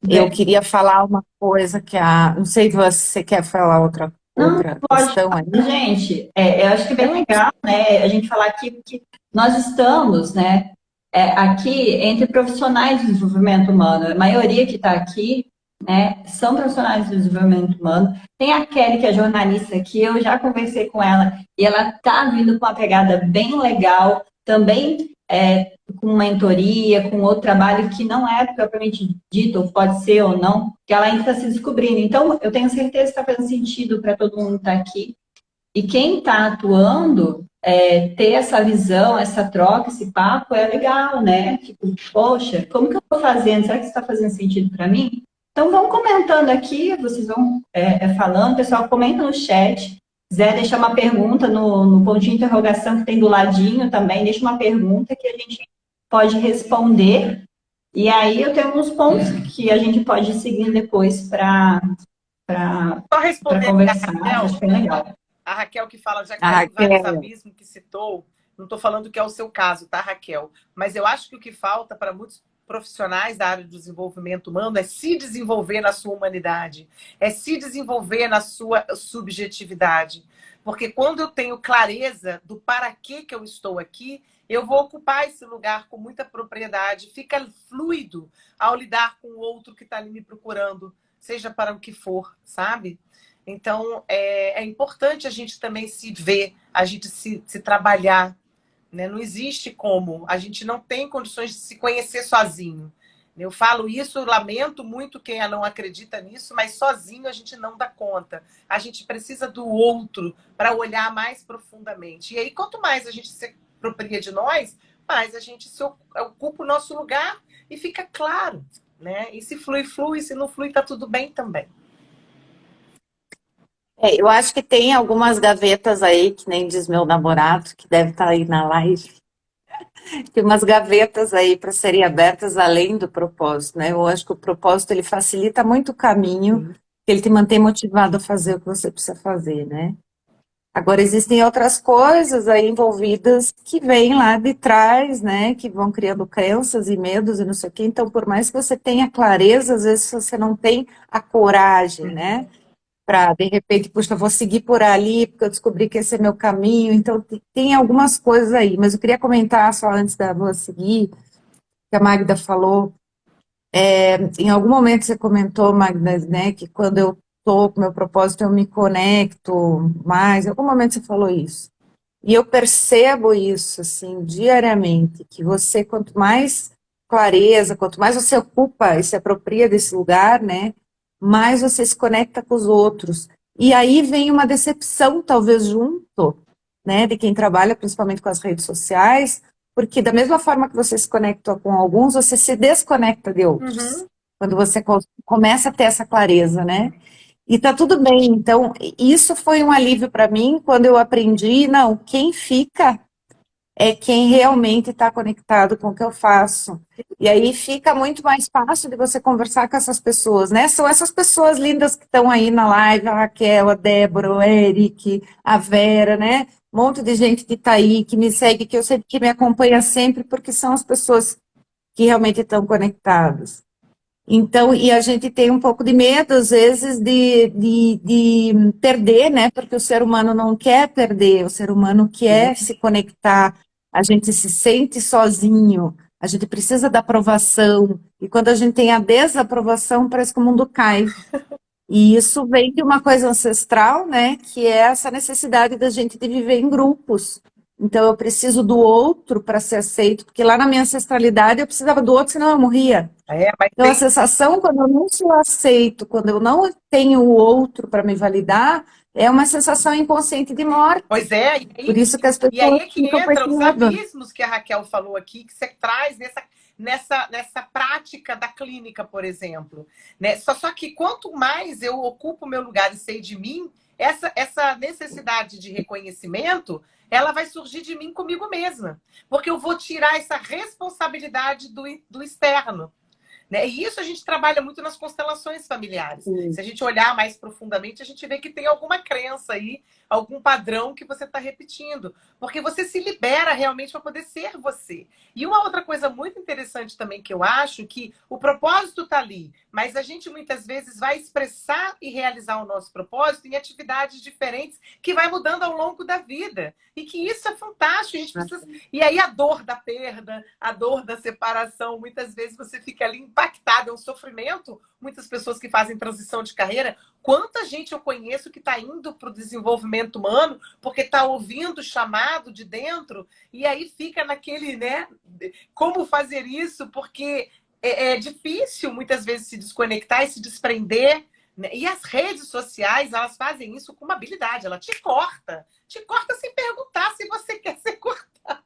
Speaker 3: Eu queria falar uma coisa que não sei se você quer falar outra
Speaker 1: Não, pode.
Speaker 3: questão aí.
Speaker 1: Gente, eu acho que é bem legal, né, a gente falar aqui que nós estamos, né, aqui entre profissionais de desenvolvimento humano. A maioria que está aqui, né, são profissionais de desenvolvimento humano. Tem a Kelly, que é jornalista aqui, eu já conversei com ela e ela está vindo com uma pegada bem legal, também com mentoria, com outro trabalho que não é propriamente dito, ou pode ser ou não, que ela ainda está se descobrindo. Então, eu tenho certeza que está fazendo sentido para todo mundo estar aqui. E quem está atuando, ter essa visão, essa troca, esse papo é legal, né? Tipo, poxa, como que eu estou fazendo? Será que isso está fazendo sentido para mim? Então, vão comentando aqui, vocês vão falando, pessoal, comenta no chat. Quiser deixar uma pergunta no pontinho de interrogação que tem do ladinho também, deixa uma pergunta que a gente pode responder. E aí eu tenho uns pontos que a gente pode ir seguindo depois para conversar. Acho bem legal.
Speaker 2: A Raquel que fala, já caiu em vários abismos que citou, não estou falando que é o seu caso, tá, Raquel? Mas eu acho que o que falta para muitos profissionais da área do desenvolvimento humano é se desenvolver na sua humanidade, é se desenvolver na sua subjetividade. Porque quando eu tenho clareza do para que eu estou aqui, eu vou ocupar esse lugar com muita propriedade, fica fluido ao lidar com o outro que está ali me procurando, seja para o que for, sabe? Então, é importante a gente também se ver, a gente se trabalhar, né? Não existe como, a gente não tem condições de se conhecer sozinho. Eu falo isso, eu lamento muito quem não acredita nisso, mas sozinho a gente não dá conta. A gente precisa do outro para olhar mais profundamente. E aí, quanto mais a gente se apropria de nós, mais a gente se ocupa o nosso lugar e fica claro, né? E se flui, flui, se não flui, tá tudo bem também.
Speaker 3: Eu acho que tem algumas gavetas aí, que nem diz meu namorado, que deve estar aí na live. Tem umas gavetas aí para serem abertas além do propósito, né? Eu acho que o propósito ele facilita muito o caminho, ele te mantém motivado a fazer o que você precisa fazer, né? Agora existem outras coisas aí envolvidas que vêm lá de trás, né? Que vão criando crenças e medos e não sei o quê. Então, por mais que você tenha clareza, às vezes você não tem a coragem, né? Para, de repente, puxa, vou seguir por ali, porque eu descobri que esse é meu caminho. Então, tem algumas coisas aí. Mas eu queria comentar, só antes da Lua seguir, que a Magda falou. Em algum momento você comentou, Magda, né, que quando eu estou com meu propósito, eu me conecto mais. Em algum momento você falou isso. E eu percebo isso, assim, diariamente, que você, quanto mais clareza, quanto mais você ocupa e se apropria desse lugar, né, mais você se conecta com os outros. E aí vem uma decepção, talvez, junto, né, de quem trabalha principalmente com as redes sociais, porque da mesma forma que você se conecta com alguns, você se desconecta de outros. Quando você começa a ter essa clareza, né? E tá tudo bem. Então, isso foi um alívio para mim quando eu aprendi, não, quem fica é quem realmente está conectado com o que eu faço. E aí fica muito mais fácil de você conversar com essas pessoas, né? São essas pessoas lindas que estão aí na live, a Raquel, a Débora, o Eric, a Vera, né? Um monte de gente que está aí, que me segue, que me acompanha sempre, porque são as pessoas que realmente estão conectadas. Então, e a gente tem um pouco de medo, às vezes, de perder, né? Porque o ser humano não quer perder, o ser humano quer se conectar, a gente se sente sozinho, a gente precisa da aprovação, e quando a gente tem a desaprovação, parece que o mundo cai. E isso vem de uma coisa ancestral, né? Que é essa necessidade da gente de viver em grupos. Então eu preciso do outro para ser aceito, porque lá na minha ancestralidade eu precisava do outro, senão eu morria.
Speaker 2: Mas
Speaker 3: Então a sensação quando eu não sou aceito, quando eu não tenho o outro para me validar, é uma sensação inconsciente de morte.
Speaker 2: Pois é,
Speaker 3: Por isso que as
Speaker 2: e aí
Speaker 3: pessoas
Speaker 2: é que
Speaker 3: ficam
Speaker 2: entra os
Speaker 3: perturbando.
Speaker 2: abismos que a Raquel falou aqui, que você traz nessa prática da clínica, por exemplo. Né? Só que quanto mais eu ocupo o meu lugar e sei de mim, essa necessidade de reconhecimento, ela vai surgir de mim comigo mesma. Porque eu vou tirar essa responsabilidade do externo. Né? E isso a gente trabalha muito nas constelações familiares. Se a gente olhar mais profundamente, a gente vê que tem alguma crença aí, algum padrão que você está repetindo. Porque você se libera realmente para poder ser você. E uma outra coisa muito interessante também que eu acho, que o propósito está ali, mas a gente muitas vezes vai expressar e realizar o nosso propósito em atividades diferentes que vai mudando ao longo da vida. E que isso é fantástico. A gente precisa... E aí a dor da perda, a dor da separação, muitas vezes você fica ali impactado, é um sofrimento. Muitas pessoas que fazem transição de carreira, quanta gente eu conheço que está indo para o desenvolvimento humano porque está ouvindo o chamado de dentro e aí fica naquele, né? Como fazer isso? Porque é difícil muitas vezes se desconectar e se desprender. Né? E as redes sociais, elas fazem isso com uma habilidade, ela te corta sem perguntar se você quer ser cortado.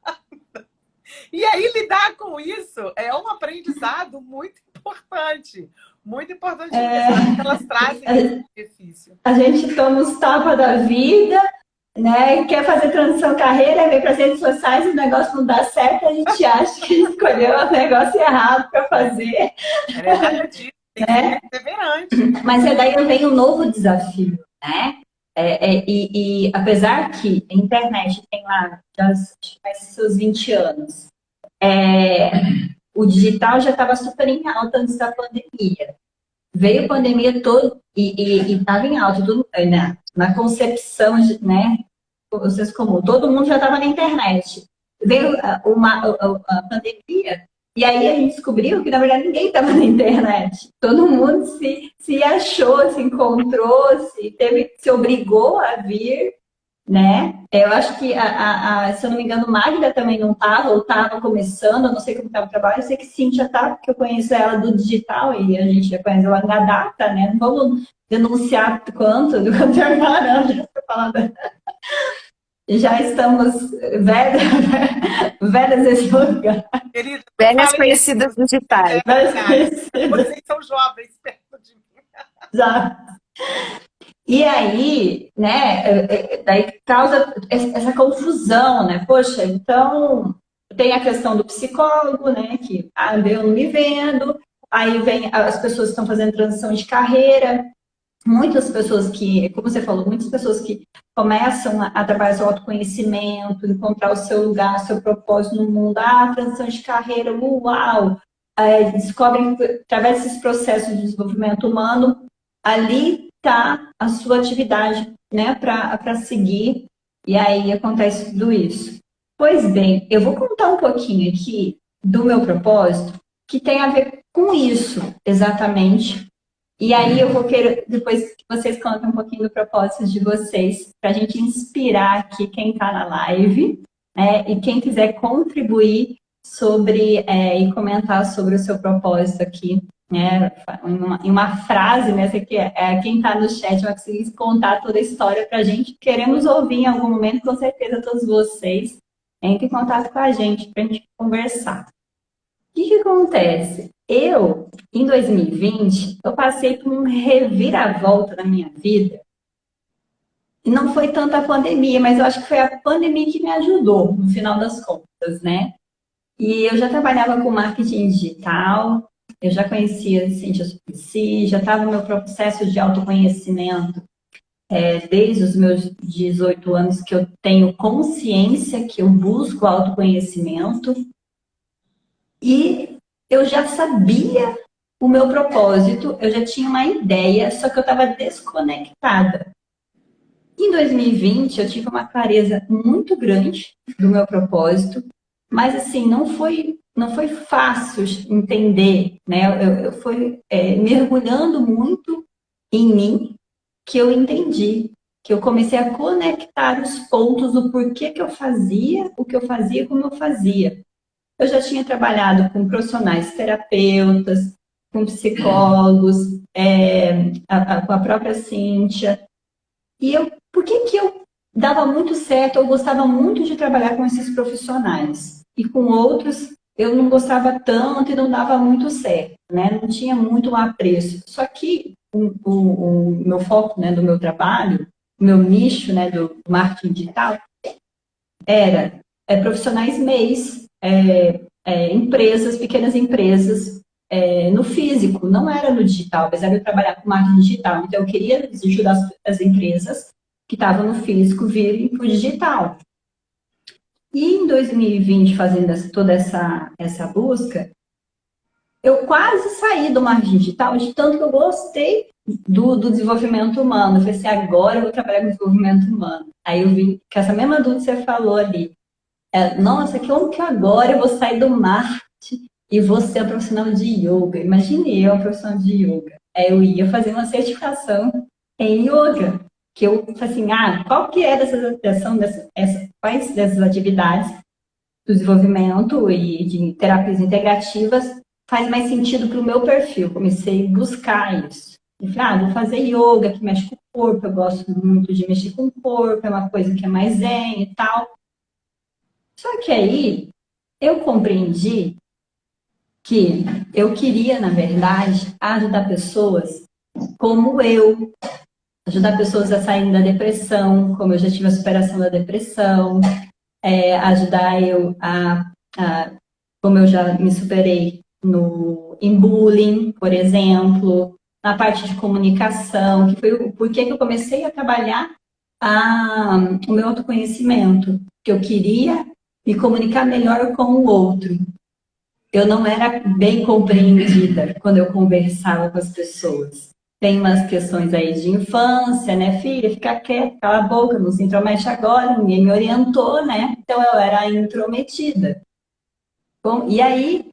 Speaker 2: E aí, lidar com isso é um aprendizado muito importante. Muito importante mesmo, que elas trazem esse benefício.
Speaker 1: A gente toma os tapas da vida, né? Quer fazer transição carreira, vem para as redes sociais e o negócio não dá certo, a gente acha que escolheu o negócio errado para fazer.
Speaker 2: É nada disso, tem que ser perseverante.
Speaker 1: Mas daí vem um novo desafio, né? E apesar que a internet tem lá, já faz seus 20 anos, o digital já estava super em alta antes da pandemia. Veio a pandemia toda e estava em alta, tudo, né? Na concepção, né? Vocês comum, todo mundo já estava na internet. Veio a pandemia e aí a gente descobriu que, na verdade, ninguém estava na internet. Todo mundo se achou, se encontrou, se obrigou a vir, né? Eu acho que, se eu não me engano, Magda também não estava, ou estava começando, eu não sei como estava o trabalho, eu sei que Cíntia está, porque eu conheço ela do digital e a gente já conhece ela na data, né? Não vamos denunciar do quanto eu falando, já estou falando. Já estamos velhas nesse lugar.
Speaker 2: Querida,
Speaker 3: Velhas conhecidas digitais.
Speaker 2: Vocês são jovens perto de mim.
Speaker 1: Já. E aí, né, daí causa essa confusão, né? Poxa, então tem a questão do psicólogo, né? Que eu não me vendo, aí vem as pessoas que estão fazendo transição de carreira, muitas pessoas que, como você falou, muitas pessoas que começam a trabalhar seu autoconhecimento, encontrar o seu lugar, o seu propósito no mundo, transição de carreira, uau! Descobrem, através desses processos de desenvolvimento humano, ali está a sua atividade, né, para seguir, e aí acontece tudo isso. Pois bem, eu vou contar um pouquinho aqui do meu propósito, que tem a ver com isso, exatamente. E aí eu vou querer, depois que vocês contem um pouquinho do propósito de vocês, para a gente inspirar aqui quem está na live, né, e quem quiser contribuir sobre, e comentar sobre o seu propósito aqui, né, em uma frase, né, quem está no chat vai conseguir contar toda a história para a gente. Queremos ouvir em algum momento, com certeza todos vocês entrem em contato com a gente para a gente conversar. O que acontece? Eu, em 2020, eu passei por um reviravolta na minha vida. E não foi tanto a pandemia, mas eu acho que foi a pandemia que me ajudou, no final das contas, né? E eu já trabalhava com marketing digital, eu já conhecia Cíntia Suplicy, já estava no meu processo de autoconhecimento desde os meus 18 anos, que eu tenho consciência que eu busco autoconhecimento. E eu já sabia o meu propósito, eu já tinha uma ideia, só que eu estava desconectada. Em 2020, eu tive uma clareza muito grande do meu propósito, mas assim, não foi fácil entender, né? Eu fui mergulhando muito em mim que eu entendi que eu comecei a conectar os pontos do porquê que eu fazia, o que eu fazia, como eu fazia. Eu já tinha trabalhado com profissionais terapeutas, com psicólogos, com a própria Cíntia. E por que eu dava muito certo, eu gostava muito de trabalhar com esses profissionais. E com outros, eu não gostava tanto e não dava muito certo, né? Não tinha muito apreço. Só que o meu foco, né, do meu trabalho, o meu nicho, né, do marketing digital, era profissionais MEIs, empresas, pequenas empresas, no físico, não era no digital, apesar de eu trabalhar com marketing digital. Então, eu queria ajudar as empresas que estavam no físico virem para o digital. E em 2020, fazendo toda essa busca, eu quase saí do marketing digital, de tanto que eu gostei do desenvolvimento humano. Eu falei assim, agora eu vou trabalhar com desenvolvimento humano. Aí eu vi que essa mesma dúvida que você falou ali, nossa, como que agora eu vou sair do marketing e vou ser profissional de yoga? Imagine eu, profissional de yoga. Aí eu ia fazer uma certificação em yoga. Que eu falei assim, qual que é quais dessas atividades do desenvolvimento e de terapias integrativas faz mais sentido para o meu perfil? Comecei a buscar isso. E falei, vou fazer yoga, que mexe com o corpo, eu gosto muito de mexer com o corpo, é uma coisa que é mais zen e tal. Só que aí eu compreendi que eu queria, na verdade, ajudar pessoas como eu, ajudar pessoas a saírem da depressão, como eu já tive a superação da depressão, ajudar eu como eu já me superei em bullying, por exemplo, na parte de comunicação, que foi o porquê que eu comecei a trabalhar o meu autoconhecimento, que eu queria me comunicar melhor com o outro. Eu não era bem compreendida quando eu conversava com as pessoas. Tem umas questões aí de infância, né, filha? Fica quieta, cala a boca, não se intromete agora, ninguém me orientou, né? Então eu era intrometida. Bom, e aí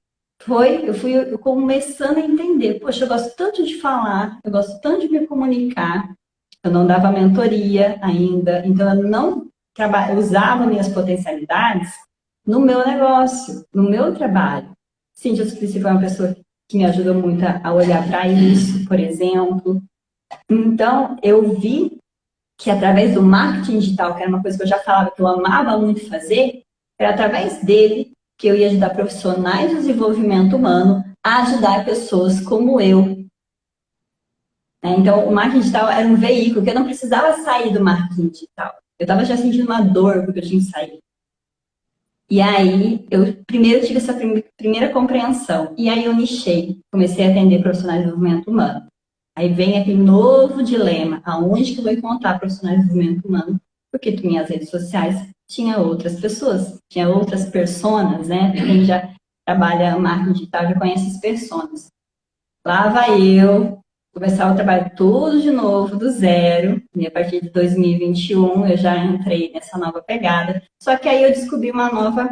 Speaker 1: eu fui começando a entender, poxa, eu gosto tanto de falar, eu gosto tanto de me comunicar, eu não dava mentoria ainda, então eu não usava minhas potencialidades no meu negócio, no meu trabalho. Cíntia Suplicy foi uma pessoa que me ajudou muito a olhar para isso, por exemplo. Então, eu vi que através do marketing digital, que era uma coisa que eu já falava que eu amava muito fazer, era através dele que eu ia ajudar profissionais do desenvolvimento humano a ajudar pessoas como eu. Então, o marketing digital era um veículo que eu não precisava sair do marketing digital. Eu estava já sentindo uma dor porque eu tinha que sair. E aí, eu primeiro tive essa primeira compreensão. E aí eu nichei, comecei a atender profissionais de desenvolvimento humano. Aí vem aquele novo dilema, aonde que eu vou encontrar profissionais de desenvolvimento humano? Porque tu, minhas redes sociais tinha outras pessoas, tinha outras personas, né? Quem já trabalha marketing digital já conhece as personas. Lá vai eu, começar o trabalho tudo de novo, do zero. E a partir de 2021 eu já entrei nessa nova pegada. Só que aí eu descobri uma nova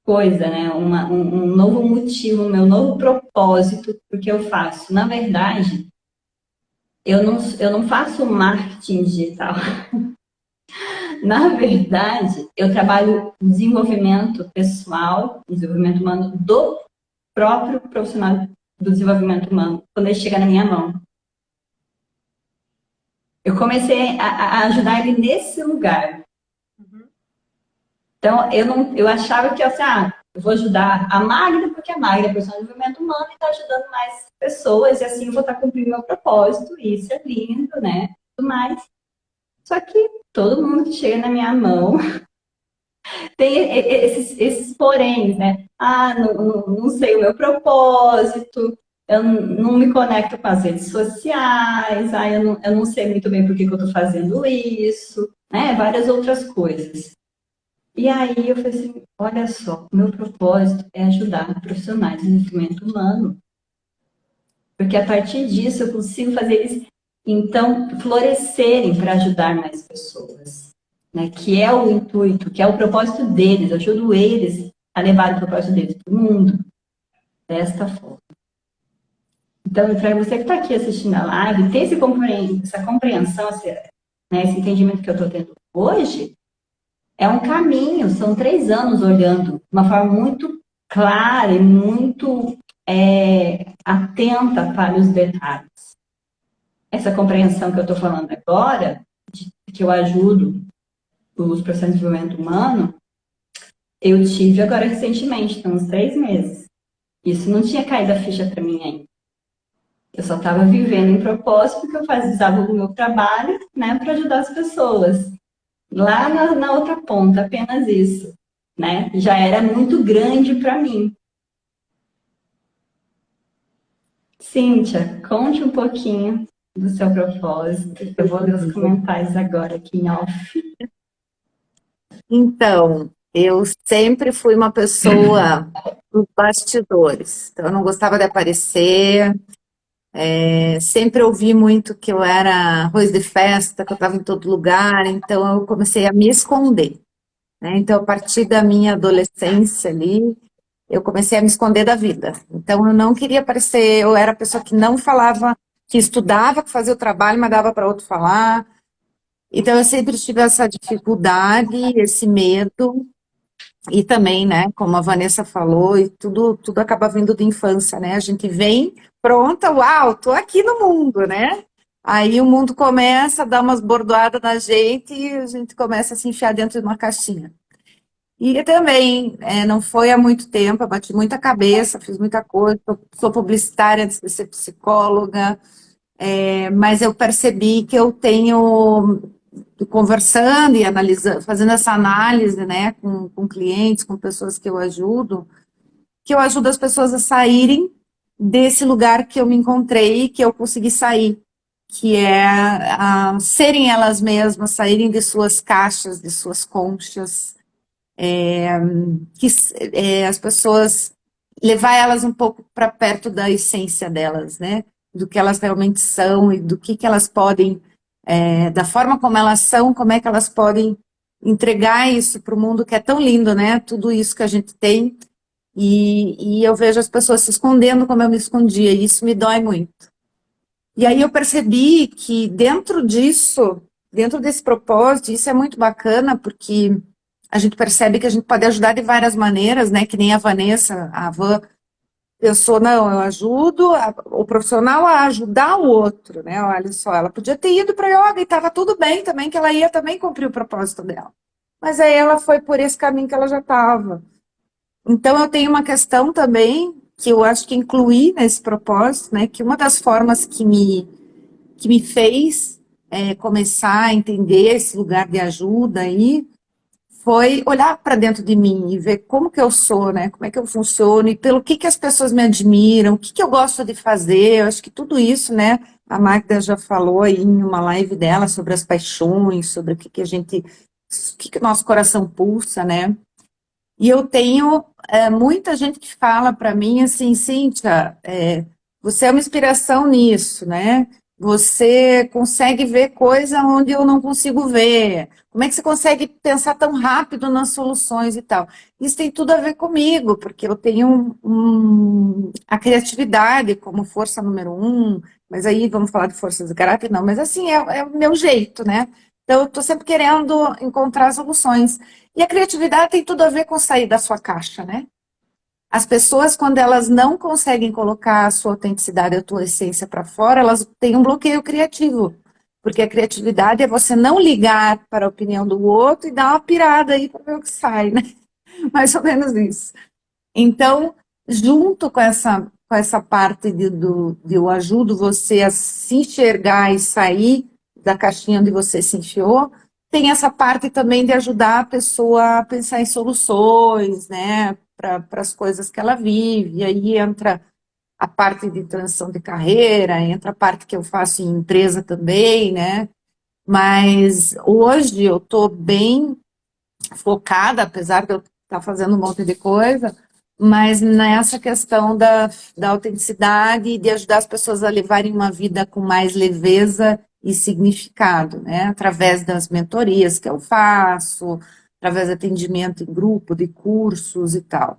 Speaker 1: coisa, né? Um novo motivo, um meu novo propósito do que eu faço. Na verdade, eu não faço marketing digital. Na verdade, eu trabalho desenvolvimento pessoal, desenvolvimento humano do próprio profissional do desenvolvimento humano, quando ele chega na minha mão. Eu comecei a ajudar ele nesse lugar. Então, eu achava que eu vou ajudar a Magda, porque a Magda é profissional de desenvolvimento humano e está ajudando mais pessoas, e assim eu vou estar cumprindo meu propósito, e isso é lindo, né? Tudo mais. Só que todo mundo que chega na minha mão tem esses poréns, né? Não sei o meu propósito, eu não me conecto com as redes sociais, eu não sei muito bem por que eu estou fazendo isso, né? Várias outras coisas. E aí eu falei assim, olha só, o meu propósito é ajudar profissionais de desenvolvimento humano. Porque a partir disso eu consigo fazer eles, então, florescerem para ajudar mais pessoas. Né? Que é o intuito, que é o propósito deles. Eu ajudo eles a levar o propósito deles para o mundo desta forma. Então, para você que está aqui assistindo a live, ter essa compreensão, né? Esse entendimento que eu estou tendo hoje é um caminho, são 3 anos olhando de uma forma muito clara e muito atenta para os detalhes. Essa compreensão que eu estou falando agora, que eu ajudo os processos de desenvolvimento humano, eu tive agora recentemente, tem uns 3 meses. Isso não tinha caído a ficha para mim ainda. Eu só estava vivendo em propósito porque eu fazia o meu trabalho, né, para ajudar as pessoas. Lá na outra ponta, apenas isso, né? Já era muito grande para mim. Cíntia, conte um pouquinho do seu propósito. Eu vou ler os comentários agora aqui em off.
Speaker 3: Então, eu sempre fui uma pessoa dos bastidores. Então, eu não gostava de aparecer. Sempre ouvi muito que eu era arroz de festa, que eu estava em todo lugar. Então, eu comecei a me esconder, né? Então, a partir da minha adolescência ali, eu comecei a me esconder da vida. Então, eu não queria aparecer. Eu era a pessoa que não falava, que estudava, que fazia o trabalho, mas dava para outro falar. Então, eu sempre tive essa dificuldade, esse medo. E também, né, como a Vanessa falou, e tudo acaba vindo de infância, né? A gente vem pronta, uau, tô aqui no mundo, né? Aí o mundo começa a dar umas bordoadas na gente e a gente começa a se enfiar dentro de uma caixinha. E também, não foi há muito tempo, eu bati muita cabeça, fiz muita coisa, sou publicitária antes de ser psicóloga, mas eu percebi que eu tenho conversando e analisando, fazendo essa análise, né, com clientes, com pessoas que eu ajudo as pessoas a saírem desse lugar que eu me encontrei, que eu consegui sair, que é a serem elas mesmas, saírem de suas caixas, de suas conchas, que as pessoas levar elas um pouco para perto da essência delas, né, do que elas realmente são e do que elas podem da forma como elas são, como é que elas podem entregar isso para o mundo que é tão lindo, né? Tudo isso que a gente tem. E eu vejo as pessoas se escondendo como eu me escondia, e isso me dói muito. E aí eu percebi que dentro disso, dentro desse propósito, isso é muito bacana, porque a gente percebe que a gente pode ajudar de várias maneiras, né? Que nem a Vanessa, a Van, pensou, não, eu ajudo o profissional a ajudar o outro, né? Olha só, ela podia ter ido para yoga e estava tudo bem também, que ela ia também cumprir o propósito dela. Mas aí ela foi por esse caminho que ela já estava. Então eu tenho uma questão também que eu acho que incluí nesse propósito, né? Que uma das formas que me fez começar a entender esse lugar de ajuda aí foi olhar para dentro de mim e ver como que eu sou, né? Como é que eu funciono e pelo que as pessoas me admiram, o que eu gosto de fazer. Eu acho que tudo isso, né? A Magda já falou aí em uma live dela sobre as paixões, sobre o que a gente, o que o nosso coração pulsa, né? E eu tenho muita gente que fala para mim assim, Cíntia, você é uma inspiração nisso, né? Você consegue ver coisa onde eu não consigo ver. Como é que você consegue pensar tão rápido nas soluções e tal? Isso tem tudo a ver comigo, porque eu tenho a criatividade como força número um, mas aí vamos falar de forças de caráter, não, mas assim, é o meu jeito, né? Então, eu estou sempre querendo encontrar soluções. E a criatividade tem tudo a ver com sair da sua caixa, né? As pessoas, quando elas não conseguem colocar a sua autenticidade, a tua essência para fora, elas têm um bloqueio criativo. Porque a criatividade é você não ligar para a opinião do outro e dar uma pirada aí para ver o que sai, né? Mais ou menos isso. Então, junto com essa parte de eu ajudo você a se enxergar e sair da caixinha onde você se enfiou, tem essa parte também de ajudar a pessoa a pensar em soluções, né, para as coisas que ela vive. E aí entra a parte de transição de carreira, entra a parte que eu faço em empresa também, né? Mas hoje eu estou bem focada, apesar de eu estar fazendo um monte de coisa, mas nessa questão da autenticidade e de ajudar as pessoas a levarem uma vida com mais leveza e significado, né? Através das mentorias que eu faço, através de atendimento em grupo, de cursos e tal.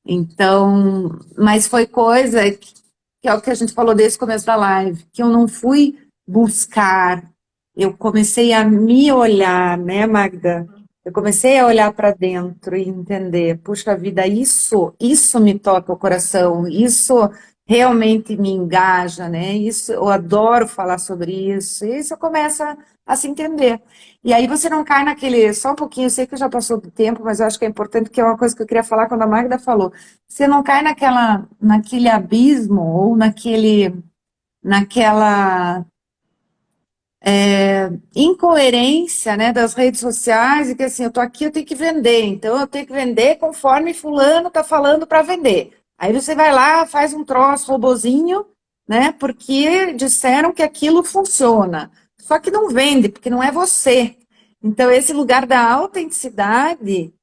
Speaker 3: Então, mas foi coisa que é o que a gente falou desde o começo da live, que eu não fui buscar eu comecei a me olhar, né, Magda? Eu comecei a olhar para dentro e entender, puxa vida, isso me toca o coração, isso realmente me engaja, né? Isso, eu adoro falar sobre isso. E aí você começa a se entender. E aí você não cai naquele, só um pouquinho, eu sei que já passou do tempo, mas eu acho que é importante, porque é uma coisa que eu queria falar quando a Magda falou. Você não cai naquele abismo ou naquela incoerência, né, das redes sociais e que assim, eu tô aqui, eu tenho que vender, então eu tenho que vender conforme fulano tá falando para vender. Aí você vai lá, faz um troço robozinho, né, porque disseram que aquilo funciona. Só que não vende, porque não é você. Então esse lugar da autenticidade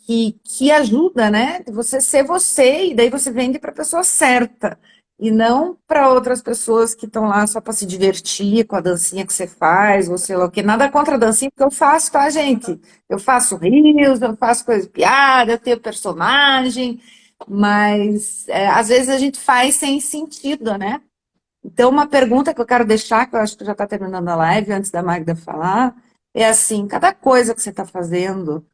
Speaker 3: que ajuda, né? De você ser você e daí você vende para a pessoa certa e não para outras pessoas que estão lá só para se divertir com a dancinha que você faz, ou sei lá o que. Nada contra a dancinha, porque eu faço, tá, gente? Eu faço rios, eu faço coisa de piada, eu tenho personagem, mas às vezes a gente faz sem sentido, né? Então, uma pergunta que eu quero deixar, que eu acho que já está terminando a live, antes da Magda falar, é assim: cada coisa que você está fazendo,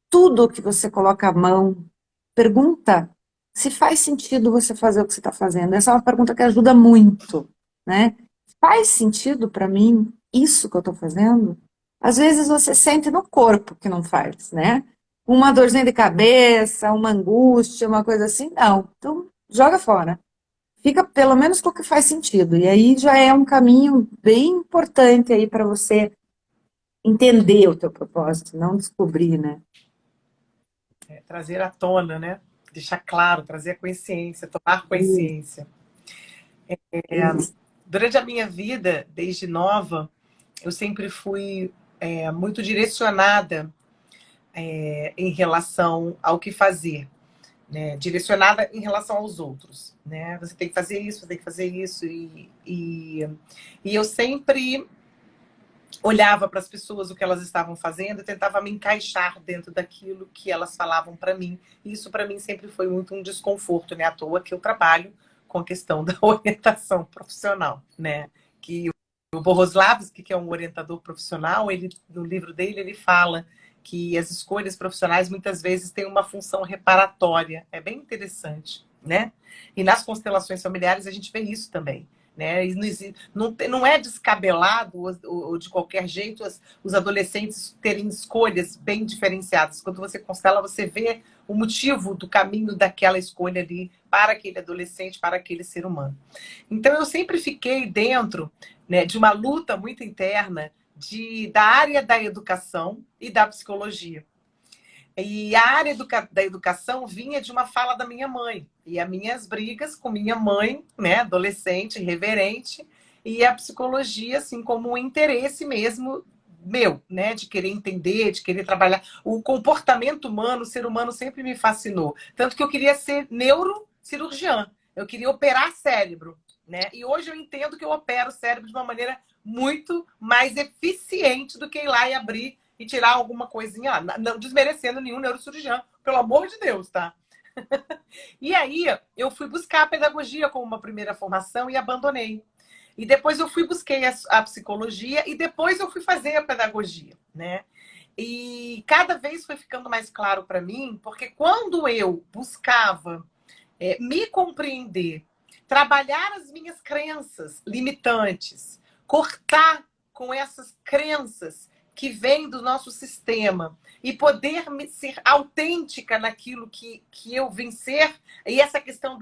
Speaker 3: tudo que você coloca a mão, pergunta se faz sentido você fazer o que você está fazendo. Essa é uma pergunta que ajuda muito, né? Faz sentido para mim isso que eu estou fazendo? Às vezes você sente no corpo que não faz, né? Uma dorzinha de cabeça, uma angústia, uma coisa assim, não. Então, joga fora. Fica pelo menos com o que faz sentido. E aí já é um caminho bem importante aí para você entender o teu propósito, não descobrir, né?
Speaker 2: Trazer à tona, né? Deixar claro, trazer a consciência, tomar consciência.
Speaker 3: Isso.
Speaker 2: Durante a minha vida, desde nova, eu sempre fui muito direcionada em relação ao que fazer, né? Direcionada em relação aos outros, né? Você tem que fazer isso, você tem que fazer isso. E eu sempre olhava para as pessoas, o que elas estavam fazendo, e tentava me encaixar dentro daquilo que elas falavam para mim. E isso para mim sempre foi muito um desconforto, né? À toa que eu trabalho com a questão da orientação profissional, né? Que o Boroslavski, que é um orientador profissional, ele, no livro dele, ele fala que as escolhas profissionais muitas vezes têm uma função reparatória. É bem interessante, né? E nas constelações familiares a gente vê isso também, né? E não é descabelado ou de qualquer jeito os adolescentes terem escolhas bem diferenciadas. Quando você constela, você vê o motivo do caminho daquela escolha ali para aquele adolescente, para aquele ser humano. Então eu sempre fiquei dentro, né, de uma luta muito interna da área da educação e da psicologia. E a área da educação vinha de uma fala da minha mãe. E as minhas brigas com minha mãe, né, adolescente, irreverente, e a psicologia, assim, como um interesse mesmo meu, né, de querer entender, de querer trabalhar. O comportamento humano, o ser humano sempre me fascinou. Tanto que eu queria ser neurocirurgiã. Eu queria operar cérebro, né? E hoje eu entendo que eu opero o cérebro de uma maneira muito mais eficiente do que ir lá e abrir e tirar alguma coisinha, não desmerecendo nenhum neurocirurgião, pelo amor de Deus, tá? E aí eu fui buscar a pedagogia como uma primeira formação e abandonei. E depois eu busquei a psicologia e depois eu fui fazer a pedagogia, né? E cada vez foi ficando mais claro para mim, porque quando eu buscava me compreender, trabalhar as minhas crenças limitantes, cortar com essas crenças que vêm do nosso sistema e poder ser autêntica naquilo que eu vim ser. E essa questão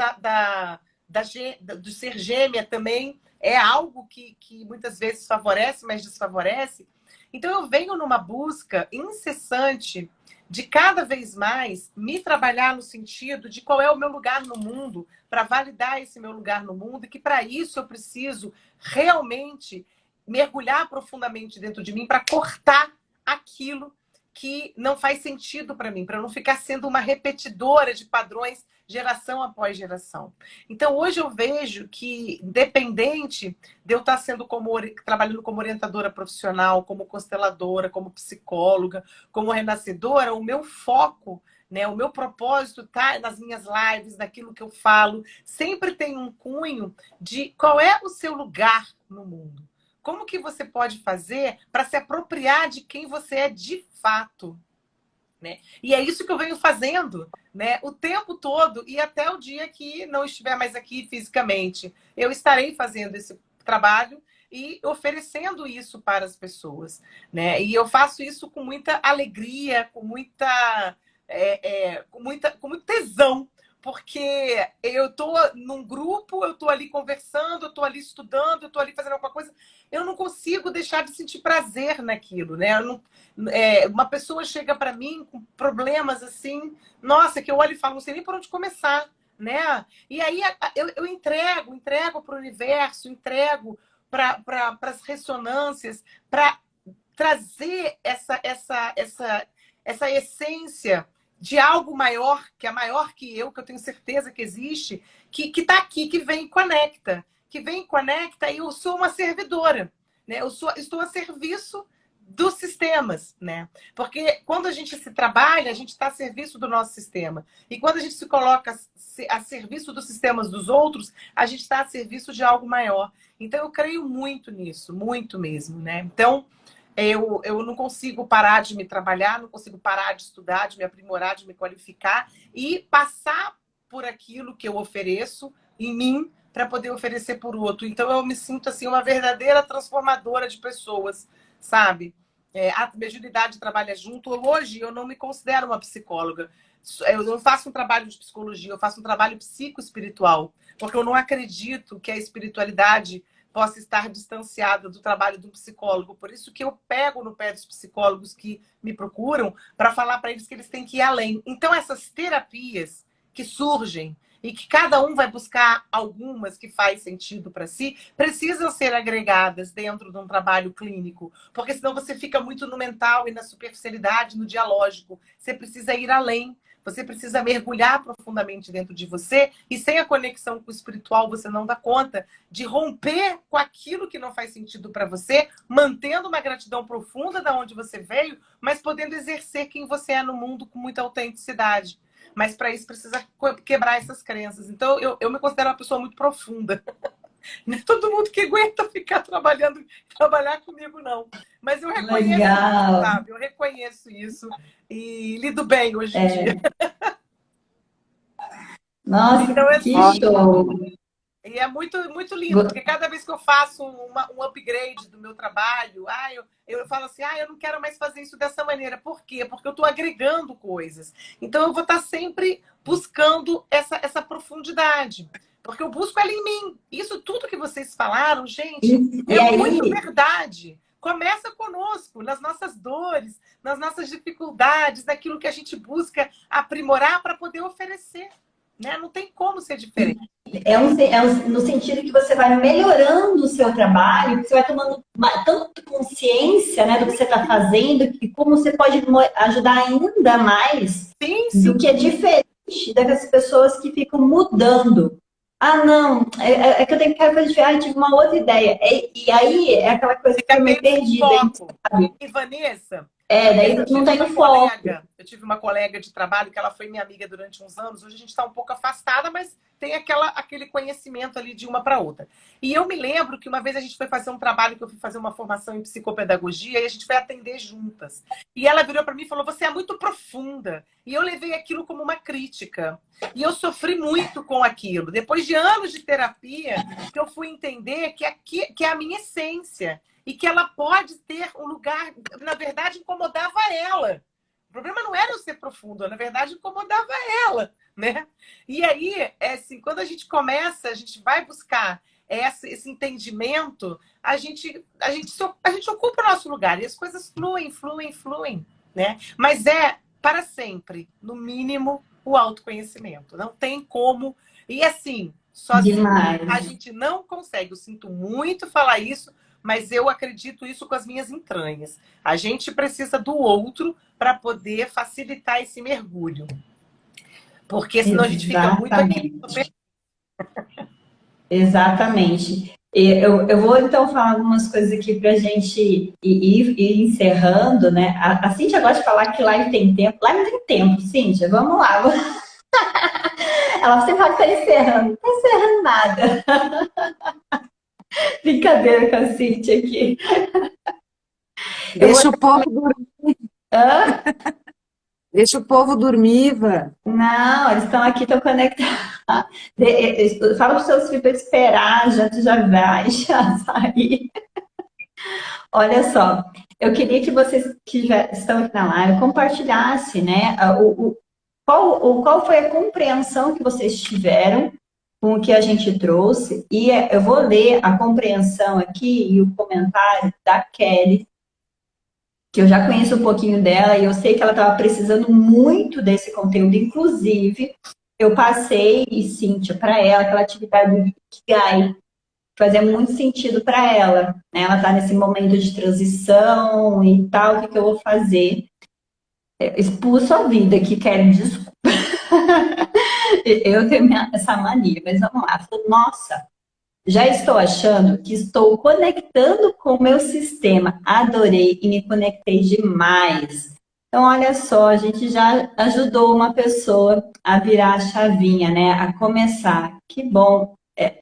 Speaker 2: do ser gêmea também é algo que muitas vezes favorece, mas desfavorece. Então eu venho numa busca incessante de cada vez mais me trabalhar no sentido de qual é o meu lugar no mundo, para validar esse meu lugar no mundo, e que para isso eu preciso realmente mergulhar profundamente dentro de mim para cortar aquilo que não faz sentido para mim, para não ficar sendo uma repetidora de padrões geração após geração. Então, hoje eu vejo que, independente de eu estar trabalhando como orientadora profissional, como consteladora, como psicóloga, como renascedora, o meu foco, né, o meu propósito está nas minhas lives, naquilo que eu falo, sempre tem um cunho de qual é o seu lugar no mundo. como que você pode fazer para se apropriar de quem você é de fato, né? E é isso que eu venho fazendo, né, o tempo todo, e até o dia que não estiver mais aqui fisicamente. Eu estarei fazendo esse trabalho e oferecendo isso para as pessoas, né? E eu faço isso com muita alegria, com muito tesão, porque eu estou num grupo, eu estou ali conversando, eu estou ali estudando, eu estou ali fazendo alguma coisa, eu não consigo deixar de sentir prazer naquilo, né? Uma pessoa chega para mim com problemas assim, nossa, que eu olho e falo, não sei nem por onde começar, né? E aí eu entrego para o universo, entrego para as ressonâncias, para trazer essa essência de algo maior, que é maior que eu tenho certeza que existe, que está aqui, que vem e conecta, e eu sou uma servidora, né? Estou a serviço dos sistemas, né? Porque quando a gente se trabalha, a gente está a serviço do nosso sistema. E quando a gente se coloca a serviço dos sistemas dos outros, a gente está a serviço de algo maior. Então, eu creio muito nisso, muito mesmo, né? Então, eu não consigo parar de me trabalhar, não consigo parar de estudar, de me aprimorar, de me qualificar e passar por aquilo que eu ofereço em mim para poder oferecer por outro. Então, eu me sinto assim uma verdadeira transformadora de pessoas, sabe? A mediunidade trabalha junto. Hoje, eu não me considero uma psicóloga. Eu não faço um trabalho de psicologia, eu faço um trabalho psicoespiritual, porque eu não acredito que a espiritualidade possa estar distanciada do trabalho de um psicólogo. Por isso que eu pego no pé dos psicólogos que me procuram para falar para eles que eles têm que ir além. Então, essas terapias que surgem e que cada um vai buscar algumas que faz sentido para si, precisam ser agregadas dentro de um trabalho clínico, porque senão você fica muito no mental e na superficialidade, no dialógico. Você precisa ir além. Você precisa mergulhar profundamente dentro de você e sem a conexão com o espiritual você não dá conta de romper com aquilo que não faz sentido para você, mantendo uma gratidão profunda da onde você veio, mas podendo exercer quem você é no mundo com muita autenticidade. Mas para isso precisa quebrar essas crenças. Então eu me considero uma pessoa muito profunda. Não é todo mundo que aguenta trabalhar comigo, não. Mas eu reconheço isso, sabe? Eu reconheço isso e lido bem hoje em dia.
Speaker 1: Nossa, então, que show!
Speaker 2: E é muito, muito lindo, porque cada vez que eu faço um upgrade do meu trabalho, eu falo assim, eu não quero mais fazer isso dessa maneira. Por quê? Porque eu estou agregando coisas. Então, eu vou estar sempre buscando essa profundidade. Porque eu busco ela em mim. Isso tudo que vocês falaram, gente, muito verdade. Começa conosco, nas nossas dores, nas nossas dificuldades, naquilo que a gente busca aprimorar para poder oferecer. Né? Não tem como ser diferente.
Speaker 1: No sentido que você vai melhorando o seu trabalho, que você vai tomando tanta consciência, né, do que você está fazendo, que como você pode ajudar ainda mais, do que é diferente das pessoas que ficam mudando. Não, é que eu tenho que fazer diferente, tive uma outra ideia. E aí é aquela coisa que eu me perdi.
Speaker 2: E Vanessa,
Speaker 1: daí não tem foco.
Speaker 2: Eu tive uma colega de trabalho que ela foi minha amiga durante uns anos. Hoje a gente está um pouco afastada, mas tem aquele conhecimento ali de uma para outra. E eu me lembro que uma vez a gente foi fazer um trabalho, que eu fui fazer uma formação em psicopedagogia, e a gente foi atender juntas. E ela virou para mim e falou, você é muito profunda. E eu levei aquilo como uma crítica. E eu sofri muito com aquilo. Depois de anos de terapia, que eu fui entender que é a minha essência. E que ela pode ter um lugar... Na verdade, incomodava ela. O problema não era eu ser profunda. Na verdade, incomodava ela, né? E aí, assim, quando a gente começa, a gente vai buscar esse entendimento, a gente ocupa o nosso lugar. E as coisas fluem, né? Mas para sempre, no mínimo, o autoconhecimento. Não tem como... E assim, sozinho a gente não consegue. Eu sinto muito falar isso, mas eu acredito isso com as minhas entranhas. A gente precisa do outro para poder facilitar esse mergulho. Porque senão a gente fica muito aqui.
Speaker 1: Exatamente. Eu vou, então, falar algumas coisas aqui para a gente ir encerrando, né? A Cíntia gosta de falar que live tem tempo. Live tem tempo, Cíntia, vamos lá. Ela sempre fala que está encerrando. Não está encerrando nada. Brincadeira com a Cintia aqui.
Speaker 3: Deixa o povo dormir.
Speaker 1: Hã?
Speaker 3: Deixa o povo dormir, Iva.
Speaker 1: Não, eles estão aqui, estão conectados. Fala para os seus filhos para esperar, já vai, já sair. Olha só, eu queria que vocês que já estão aqui na live compartilhassem, né, qual foi a compreensão que vocês tiveram com o que a gente trouxe. E eu vou ler a compreensão aqui e o comentário da Kelly, que eu já conheço um pouquinho dela e eu sei que ela estava precisando muito desse conteúdo. Inclusive, eu passei, e Cíntia, para ela, aquela atividade do Ikigai, fazia muito sentido para ela, né? Ela está nesse momento de transição e tal, o que eu vou fazer? Expulso a vida, que quer desculpa. Eu tenho essa mania, mas vamos lá. Falei, nossa, já estou achando que estou conectando com o meu sistema. Adorei e me conectei demais. Então, olha só, a gente já ajudou uma pessoa a virar a chavinha, né? A começar. Que bom.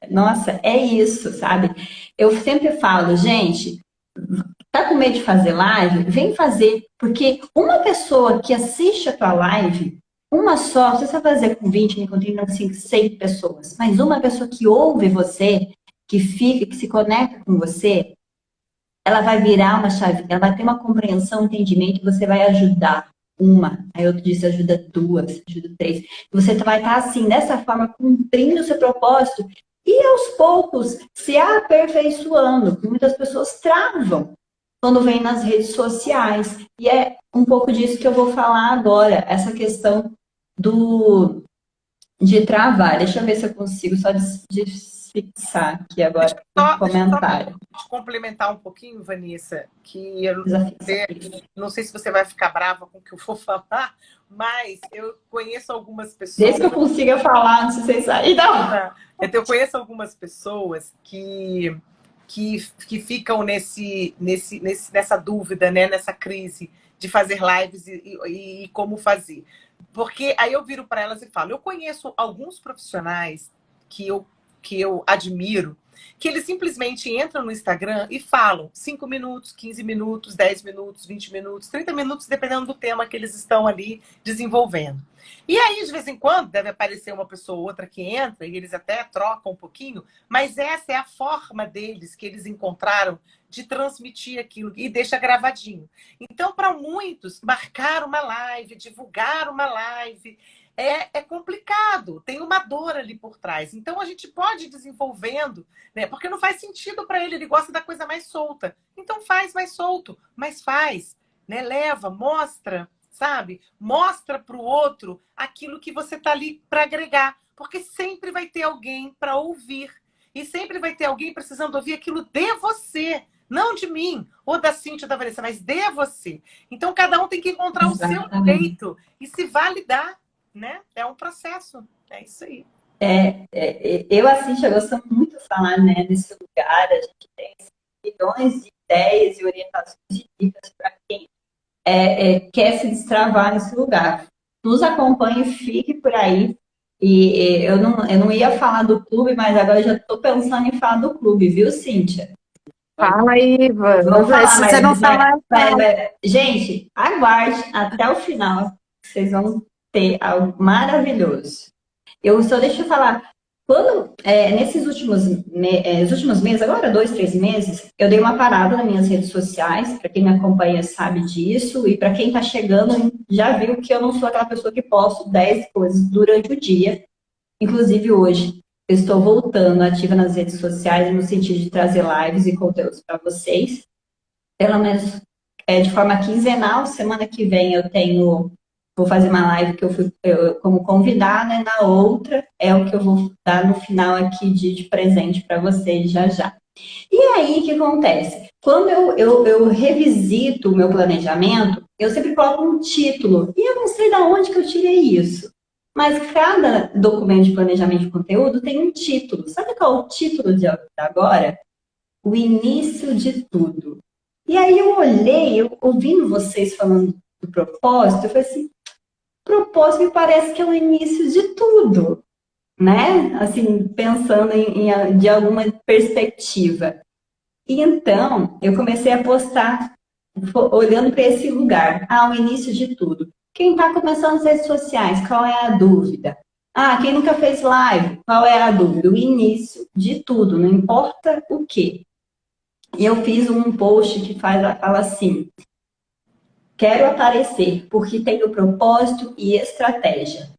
Speaker 1: Nossa, é isso, sabe? Eu sempre falo, gente, tá com medo de fazer live? Vem fazer. Porque uma pessoa que assiste a tua live, uma só, você vai fazer com 20, com 30, com 5, 6 pessoas, mas uma pessoa que ouve você, que fica, que se conecta com você, ela vai virar uma chave, ela vai ter uma compreensão, um entendimento, e você vai ajudar uma, aí outro dia você ajuda duas, ajuda três. Você vai estar assim, dessa forma, cumprindo o seu propósito e aos poucos se aperfeiçoando. Muitas pessoas travam quando vem nas redes sociais. E é um pouco disso que eu vou falar agora, essa questão de travar. Deixa eu ver se eu consigo só desfixar aqui agora o comentário.
Speaker 2: Deixa eu complementar um pouquinho, Vanessa, que eu não sei se você vai ficar brava com o que eu vou falar, mas eu conheço algumas pessoas...
Speaker 1: Desde que eu consiga falar, não sei se vocês saem.
Speaker 2: Eu conheço algumas pessoas que ficam nessa dúvida, né? Nessa crise de fazer lives e como fazer. Porque aí eu viro para elas e falo, eu conheço alguns profissionais que eu admiro, que eles simplesmente entram no Instagram e falam 5 minutos, 15 minutos, 10 minutos, 20 minutos, 30 minutos, dependendo do tema que eles estão ali desenvolvendo. E aí, de vez em quando, deve aparecer uma pessoa ou outra que entra e eles até trocam um pouquinho, mas essa é a forma deles que eles encontraram de transmitir aquilo e deixa gravadinho. Então, para muitos, marcar uma live, divulgar uma live, é complicado, tem uma dor ali por trás. Então, a gente pode ir desenvolvendo, né? Porque não faz sentido para ele gosta da coisa mais solta. Então, faz mais solto, mas faz, né? Leva, mostra, sabe? Mostra para o outro aquilo que você está ali para agregar. Porque sempre vai ter alguém para ouvir. E sempre vai ter alguém precisando ouvir aquilo de você. Não de mim, ou da Cíntia, da Vanessa, mas de você. Então, cada um tem que encontrar o seu jeito e se validar, né? É um processo. É isso aí.
Speaker 1: Eu, a Cíntia, gosto muito de falar, né, nesse lugar. A gente tem milhões de ideias e orientações de dicas para quem quer se destravar nesse lugar. Nos acompanhe, fique por aí. E eu não ia falar do clube, mas agora eu já estou pensando em falar do clube, viu, Cíntia?
Speaker 3: Fala aí, Iva.
Speaker 1: Vou falar,
Speaker 3: Se você não falar...
Speaker 1: Gente, aguarde até o final. Vocês vão ter algo maravilhoso. Deixa eu falar. Quando, nesses últimos meses, agora 2, 3 meses, eu dei uma parada nas minhas redes sociais. Para quem me acompanha sabe disso. E para quem está chegando, já viu que eu não sou aquela pessoa que posto 10 coisas durante o dia. Inclusive hoje, eu estou voltando ativa nas redes sociais no sentido de trazer lives e conteúdos para vocês. Pelo menos de forma quinzenal. Semana que vem vou fazer uma live que eu fui como convidada, e na outra é o que eu vou dar no final aqui de presente para vocês já já. E aí, o que acontece? Quando eu revisito o meu planejamento, eu sempre coloco um título. E eu não sei de onde que eu tirei isso. Mas cada documento de planejamento de conteúdo tem um título. Sabe qual é o título de agora? O início de tudo. E aí eu olhei, ouvindo vocês falando do propósito, eu falei assim, propósito me parece que é o início de tudo. né? Assim, pensando de alguma perspectiva. E então, eu comecei a postar, olhando para esse lugar, o início de tudo. Quem está começando as redes sociais, qual é a dúvida? Quem nunca fez live, qual é a dúvida? O início de tudo, não importa o quê. E eu fiz um post que fala assim: quero aparecer porque tenho propósito e estratégia.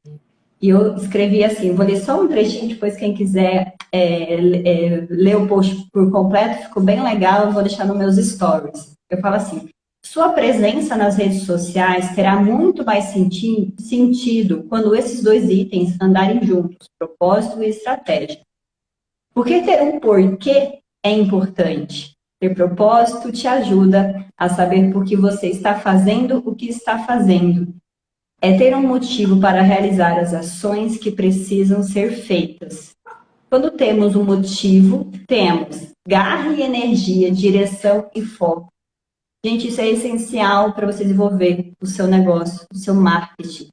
Speaker 1: E eu escrevi assim, vou ler só um trechinho, depois quem quiser ler o post por completo, ficou bem legal, eu vou deixar nos meus stories. Eu falo assim: sua presença nas redes sociais terá muito mais sentido quando esses dois itens andarem juntos, propósito e estratégia. Porque ter um porquê é importante. Ter propósito te ajuda a saber por que você está fazendo o que está fazendo. É ter um motivo para realizar as ações que precisam ser feitas. Quando temos um motivo, temos garra e energia, direção e foco. Gente, isso é essencial para você desenvolver o seu negócio, o seu marketing.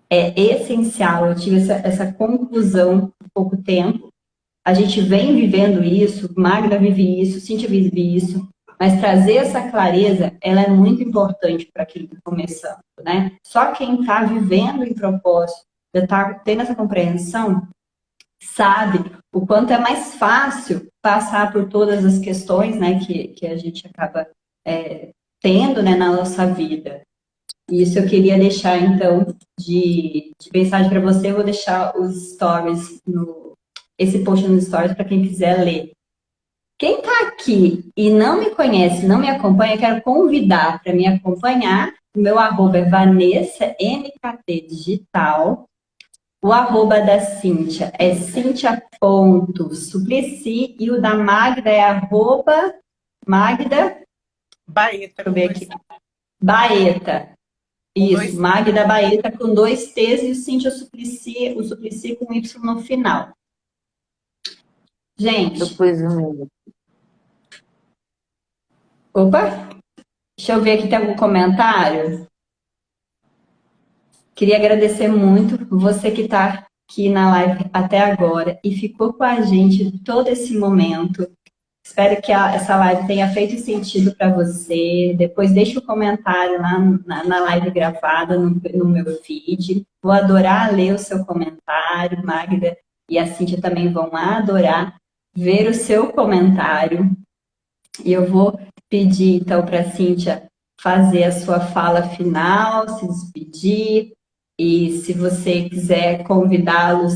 Speaker 1: É essencial. Eu tive essa conclusão há pouco tempo. A gente vem vivendo isso, Magda vive isso, Cíntia vive isso, mas trazer essa clareza, ela é muito importante para quem está começando, né? Só quem está vivendo em propósito, está tendo essa compreensão, sabe o quanto é mais fácil passar por todas as questões, né, que a gente acaba tendo, né, na nossa vida. E isso eu queria deixar, então, de mensagem para você. Eu vou deixar os stories esse post nos stories para quem quiser ler. Quem está aqui e não me conhece, não me acompanha, eu quero convidar para me acompanhar. O meu arroba é Vanessa MKT Digital. O arroba da Cíntia é Cíntia.Suplicy e o da Magda é arroba Magda
Speaker 2: Baeta.
Speaker 1: Deixa eu ver aqui. Baeta. Isso, Magda Baeta com 2 T's e o Cíntia Suplicy, o Suplicy com Y no final. Gente.
Speaker 3: Depois o meu.
Speaker 1: Opa! Deixa eu ver aqui, tem algum comentário? Queria agradecer muito você que está aqui na live até agora e ficou com a gente todo esse momento. Espero que essa live tenha feito sentido para você. Depois deixe um comentário lá na live gravada, no meu feed. Vou adorar ler o seu comentário. Magda e a Cíntia também vão adorar ver o seu comentário. E eu vou pedir, então, para a Cíntia fazer a sua fala final, se despedir. E se você quiser convidá-los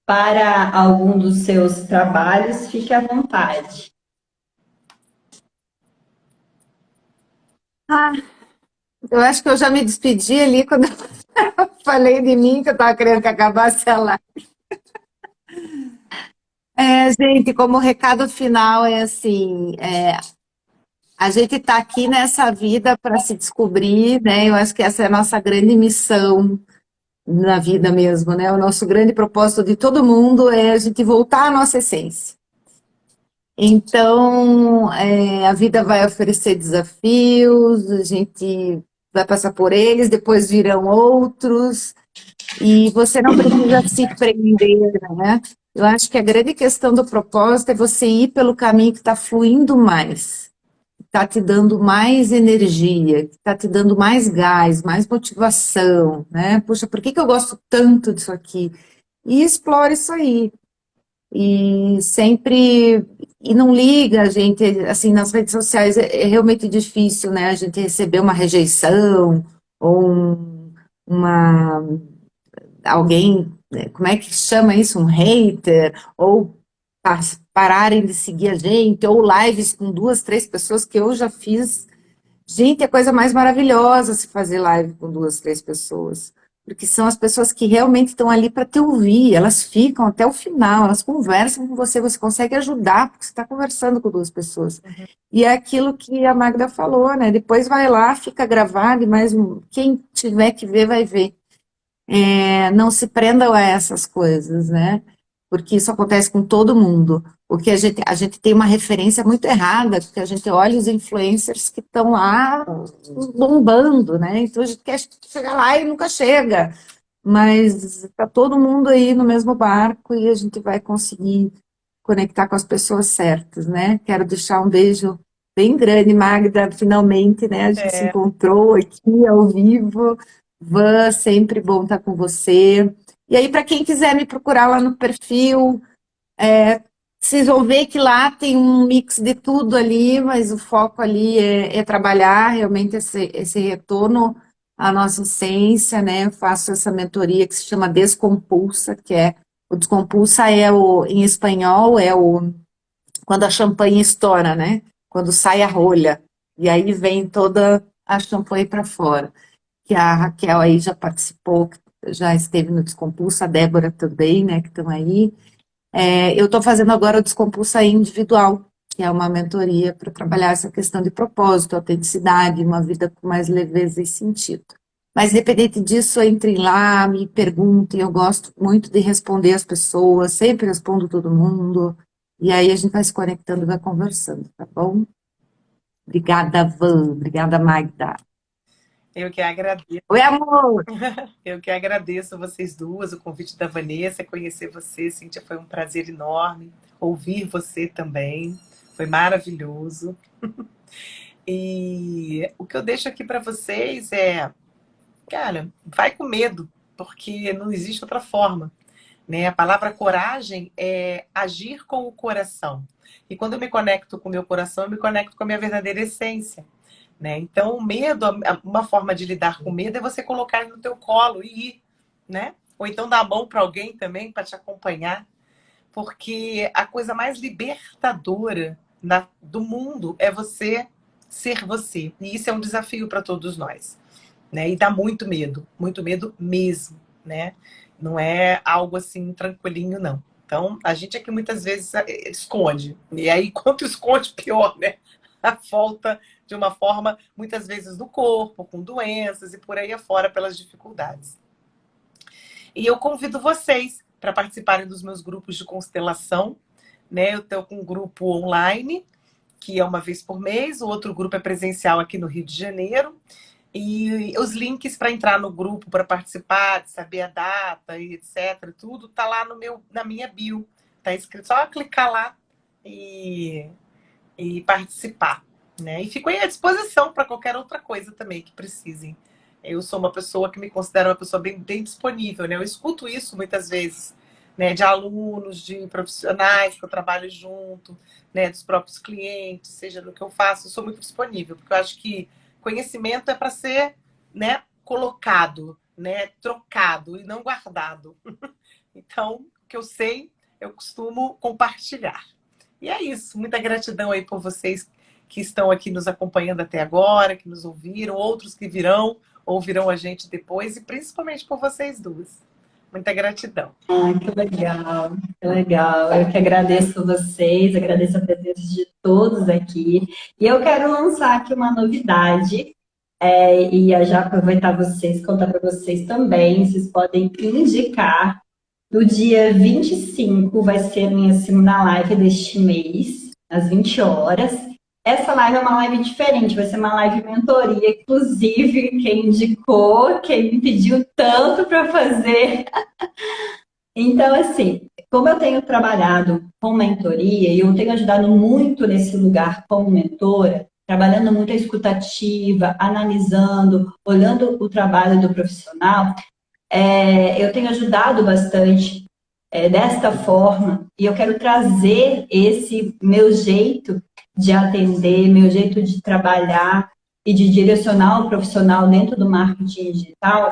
Speaker 1: para algum dos seus trabalhos, fique à vontade.
Speaker 3: Eu acho que eu já me despedi ali quando eu falei de mim, que eu estava querendo que acabasse a live. Gente, como recado final é assim, a gente está aqui nessa vida para se descobrir, né? Eu acho que essa é a nossa grande missão na vida mesmo, né? O nosso grande propósito de todo mundo é a gente voltar à nossa essência. Então, a vida vai oferecer desafios, a gente vai passar por eles, depois virão outros, e você não precisa se prender, né? Eu acho que a grande questão do propósito é você ir pelo caminho que está fluindo mais, que está te dando mais energia, que está te dando mais gás, mais motivação, né? Puxa, por que eu gosto tanto disso aqui? E explore isso aí. E sempre, e não liga, gente, assim, nas redes sociais é realmente difícil, né, a gente receber uma rejeição, ou alguém, como é que chama isso, um hater, ou pararem de seguir a gente, ou lives com 2, 3 pessoas que eu já fiz. Gente, é a coisa mais maravilhosa se fazer live com 2, 3 pessoas. Porque são as pessoas que realmente estão ali para te ouvir, elas ficam até o final, elas conversam com você, você consegue ajudar, porque você está conversando com 2 pessoas. Uhum. E é aquilo que a Magda falou, né? Depois vai lá, fica gravado, mas quem tiver que ver, vai ver. Não se prendam a essas coisas, né? Porque isso acontece com todo mundo. Porque a gente tem uma referência muito errada, porque a gente olha os influencers que estão lá bombando, né? Então a gente quer chegar lá e nunca chega. mas está todo mundo aí no mesmo barco e a gente vai conseguir conectar com as pessoas certas, né? Quero deixar um beijo bem grande, Magda, finalmente, né? A gente se
Speaker 2: É,
Speaker 3: encontrou aqui ao vivo. Van, sempre bom estar com você. E aí, para quem quiser me procurar lá no perfil, vocês vão ver que lá tem um mix de tudo ali, mas o foco ali é trabalhar realmente esse retorno à nossa essência, né? Eu faço essa mentoria que se chama Descompulsa, que é o Descompulsa em espanhol é o quando a champanhe estoura, né? Quando sai a rolha. E aí vem toda a champanhe para fora. Que a Raquel aí já participou, já esteve no Descompulsa, a Débora também, né? Que estão aí. Eu estou fazendo agora o Descompulsa individual, que é uma mentoria para trabalhar essa questão de propósito, autenticidade, uma vida com mais leveza e sentido. Mas, independente disso, entrem lá, me perguntem, eu gosto muito de responder as pessoas, sempre respondo todo mundo, e aí a gente vai se conectando e vai conversando, tá bom? Obrigada, Van, obrigada, Magda.
Speaker 2: eu que agradeço.
Speaker 3: Oi, amor!
Speaker 2: Eu que agradeço vocês duas, o convite da Vanessa, conhecer você, Cíntia, foi um prazer enorme. Ouvir você também, foi maravilhoso. E o que eu deixo aqui para vocês é, cara, vai com medo, porque não existe outra forma, né? A palavra coragem é agir com o coração. E quando eu me conecto com o meu coração, eu me conecto com a minha verdadeira essência, né? Então, o medo, uma forma de lidar com o medo é você colocar ele no teu colo e ir, né? Ou então dar a mão para alguém também para te acompanhar, porque a coisa mais libertadora do mundo é você ser você. E isso é um desafio para todos nós, né? E dá muito medo mesmo, né? Não é algo assim tranquilinho, não. Então, a gente aqui muitas vezes esconde. E aí, quanto esconde, pior, né? A falta de uma forma, muitas vezes, do corpo, com doenças e por aí afora, pelas dificuldades. E eu convido vocês para participarem dos meus grupos de constelação, né? Eu estou com um grupo online, que é uma vez por mês, o outro grupo é presencial aqui no Rio de Janeiro. E os links para entrar no grupo, para participar, de saber a data e etc, tudo tá lá na minha bio. Tá escrito, só clicar lá e participar, né? E fico aí à disposição para qualquer outra coisa também que precisem. Eu sou uma pessoa que me considero uma pessoa bem disponível, né? Eu escuto isso muitas vezes, né? De alunos, de profissionais que eu trabalho junto, né? Dos próprios clientes, seja no que eu faço, eu sou muito disponível, porque eu acho que conhecimento é para ser, né, colocado, né, trocado e não guardado. Então, o que eu sei, eu costumo compartilhar. E é isso. Muita gratidão aí por vocês que estão aqui nos acompanhando até agora, que nos ouviram, outros que virão, ouvirão a gente depois, e principalmente por vocês duas. Muita gratidão.
Speaker 1: Ah, que legal, que legal. Eu que agradeço vocês, agradeço a presença de todos aqui. E eu quero lançar aqui uma novidade, e já aproveitar vocês, contar para vocês também, vocês podem indicar. No dia 25 vai ser a minha segunda live deste mês, às 20 horas. Essa live é uma live diferente, vai ser uma live mentoria, inclusive quem indicou, quem me pediu tanto para fazer. Então, assim, como eu tenho trabalhado com mentoria e eu tenho ajudado muito nesse lugar como mentora, trabalhando muito a escutativa, analisando, olhando o trabalho do profissional, eu tenho ajudado bastante desta forma e eu quero trazer esse meu jeito de atender, meu jeito de trabalhar e de direcionar o profissional dentro do marketing digital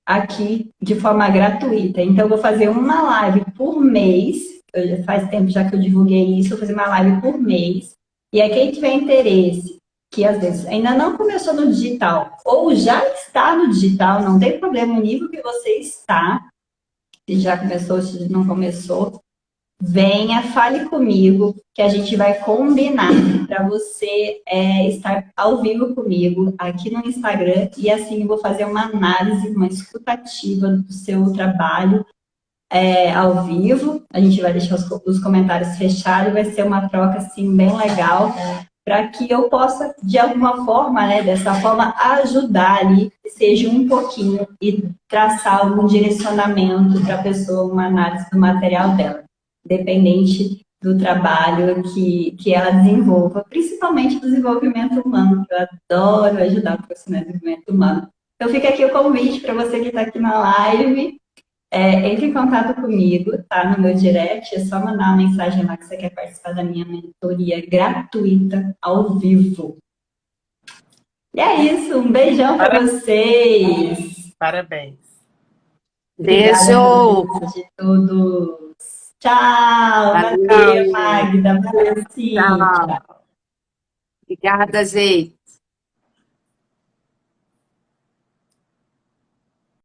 Speaker 1: aqui de forma gratuita. Então, eu vou fazer uma live por mês, faz tempo já que eu divulguei isso, eu vou fazer uma live por mês. E aí, quem tiver interesse, que às vezes ainda não começou no digital, ou já está no digital, não tem problema o nível que você está, se já começou, se não começou, venha, fale comigo, que a gente vai combinar para você estar ao vivo comigo aqui no Instagram e assim eu vou fazer uma análise, uma escutativa do seu trabalho ao vivo. A gente vai deixar os comentários fechados, vai ser uma troca assim bem legal para que eu possa, de alguma forma, né, dessa forma, ajudar ali, seja um pouquinho, e traçar algum direcionamento para a pessoa, uma análise do material dela, dependente do trabalho que ela desenvolva, principalmente do desenvolvimento humano, que eu adoro ajudar profissionais de desenvolvimento humano. Então fica aqui o convite para você que está aqui na live, entre em contato comigo, tá? No meu direct, é só mandar uma mensagem lá que você quer participar da minha mentoria gratuita, ao vivo. E é isso, um beijão para vocês.
Speaker 2: Parabéns.
Speaker 1: Obrigada
Speaker 3: Beijo!
Speaker 1: pela presença de todos. Tchau, valeu,
Speaker 3: Valeu!
Speaker 1: Magda, valeu, Cíntia.
Speaker 3: Tchau! Obrigada, gente!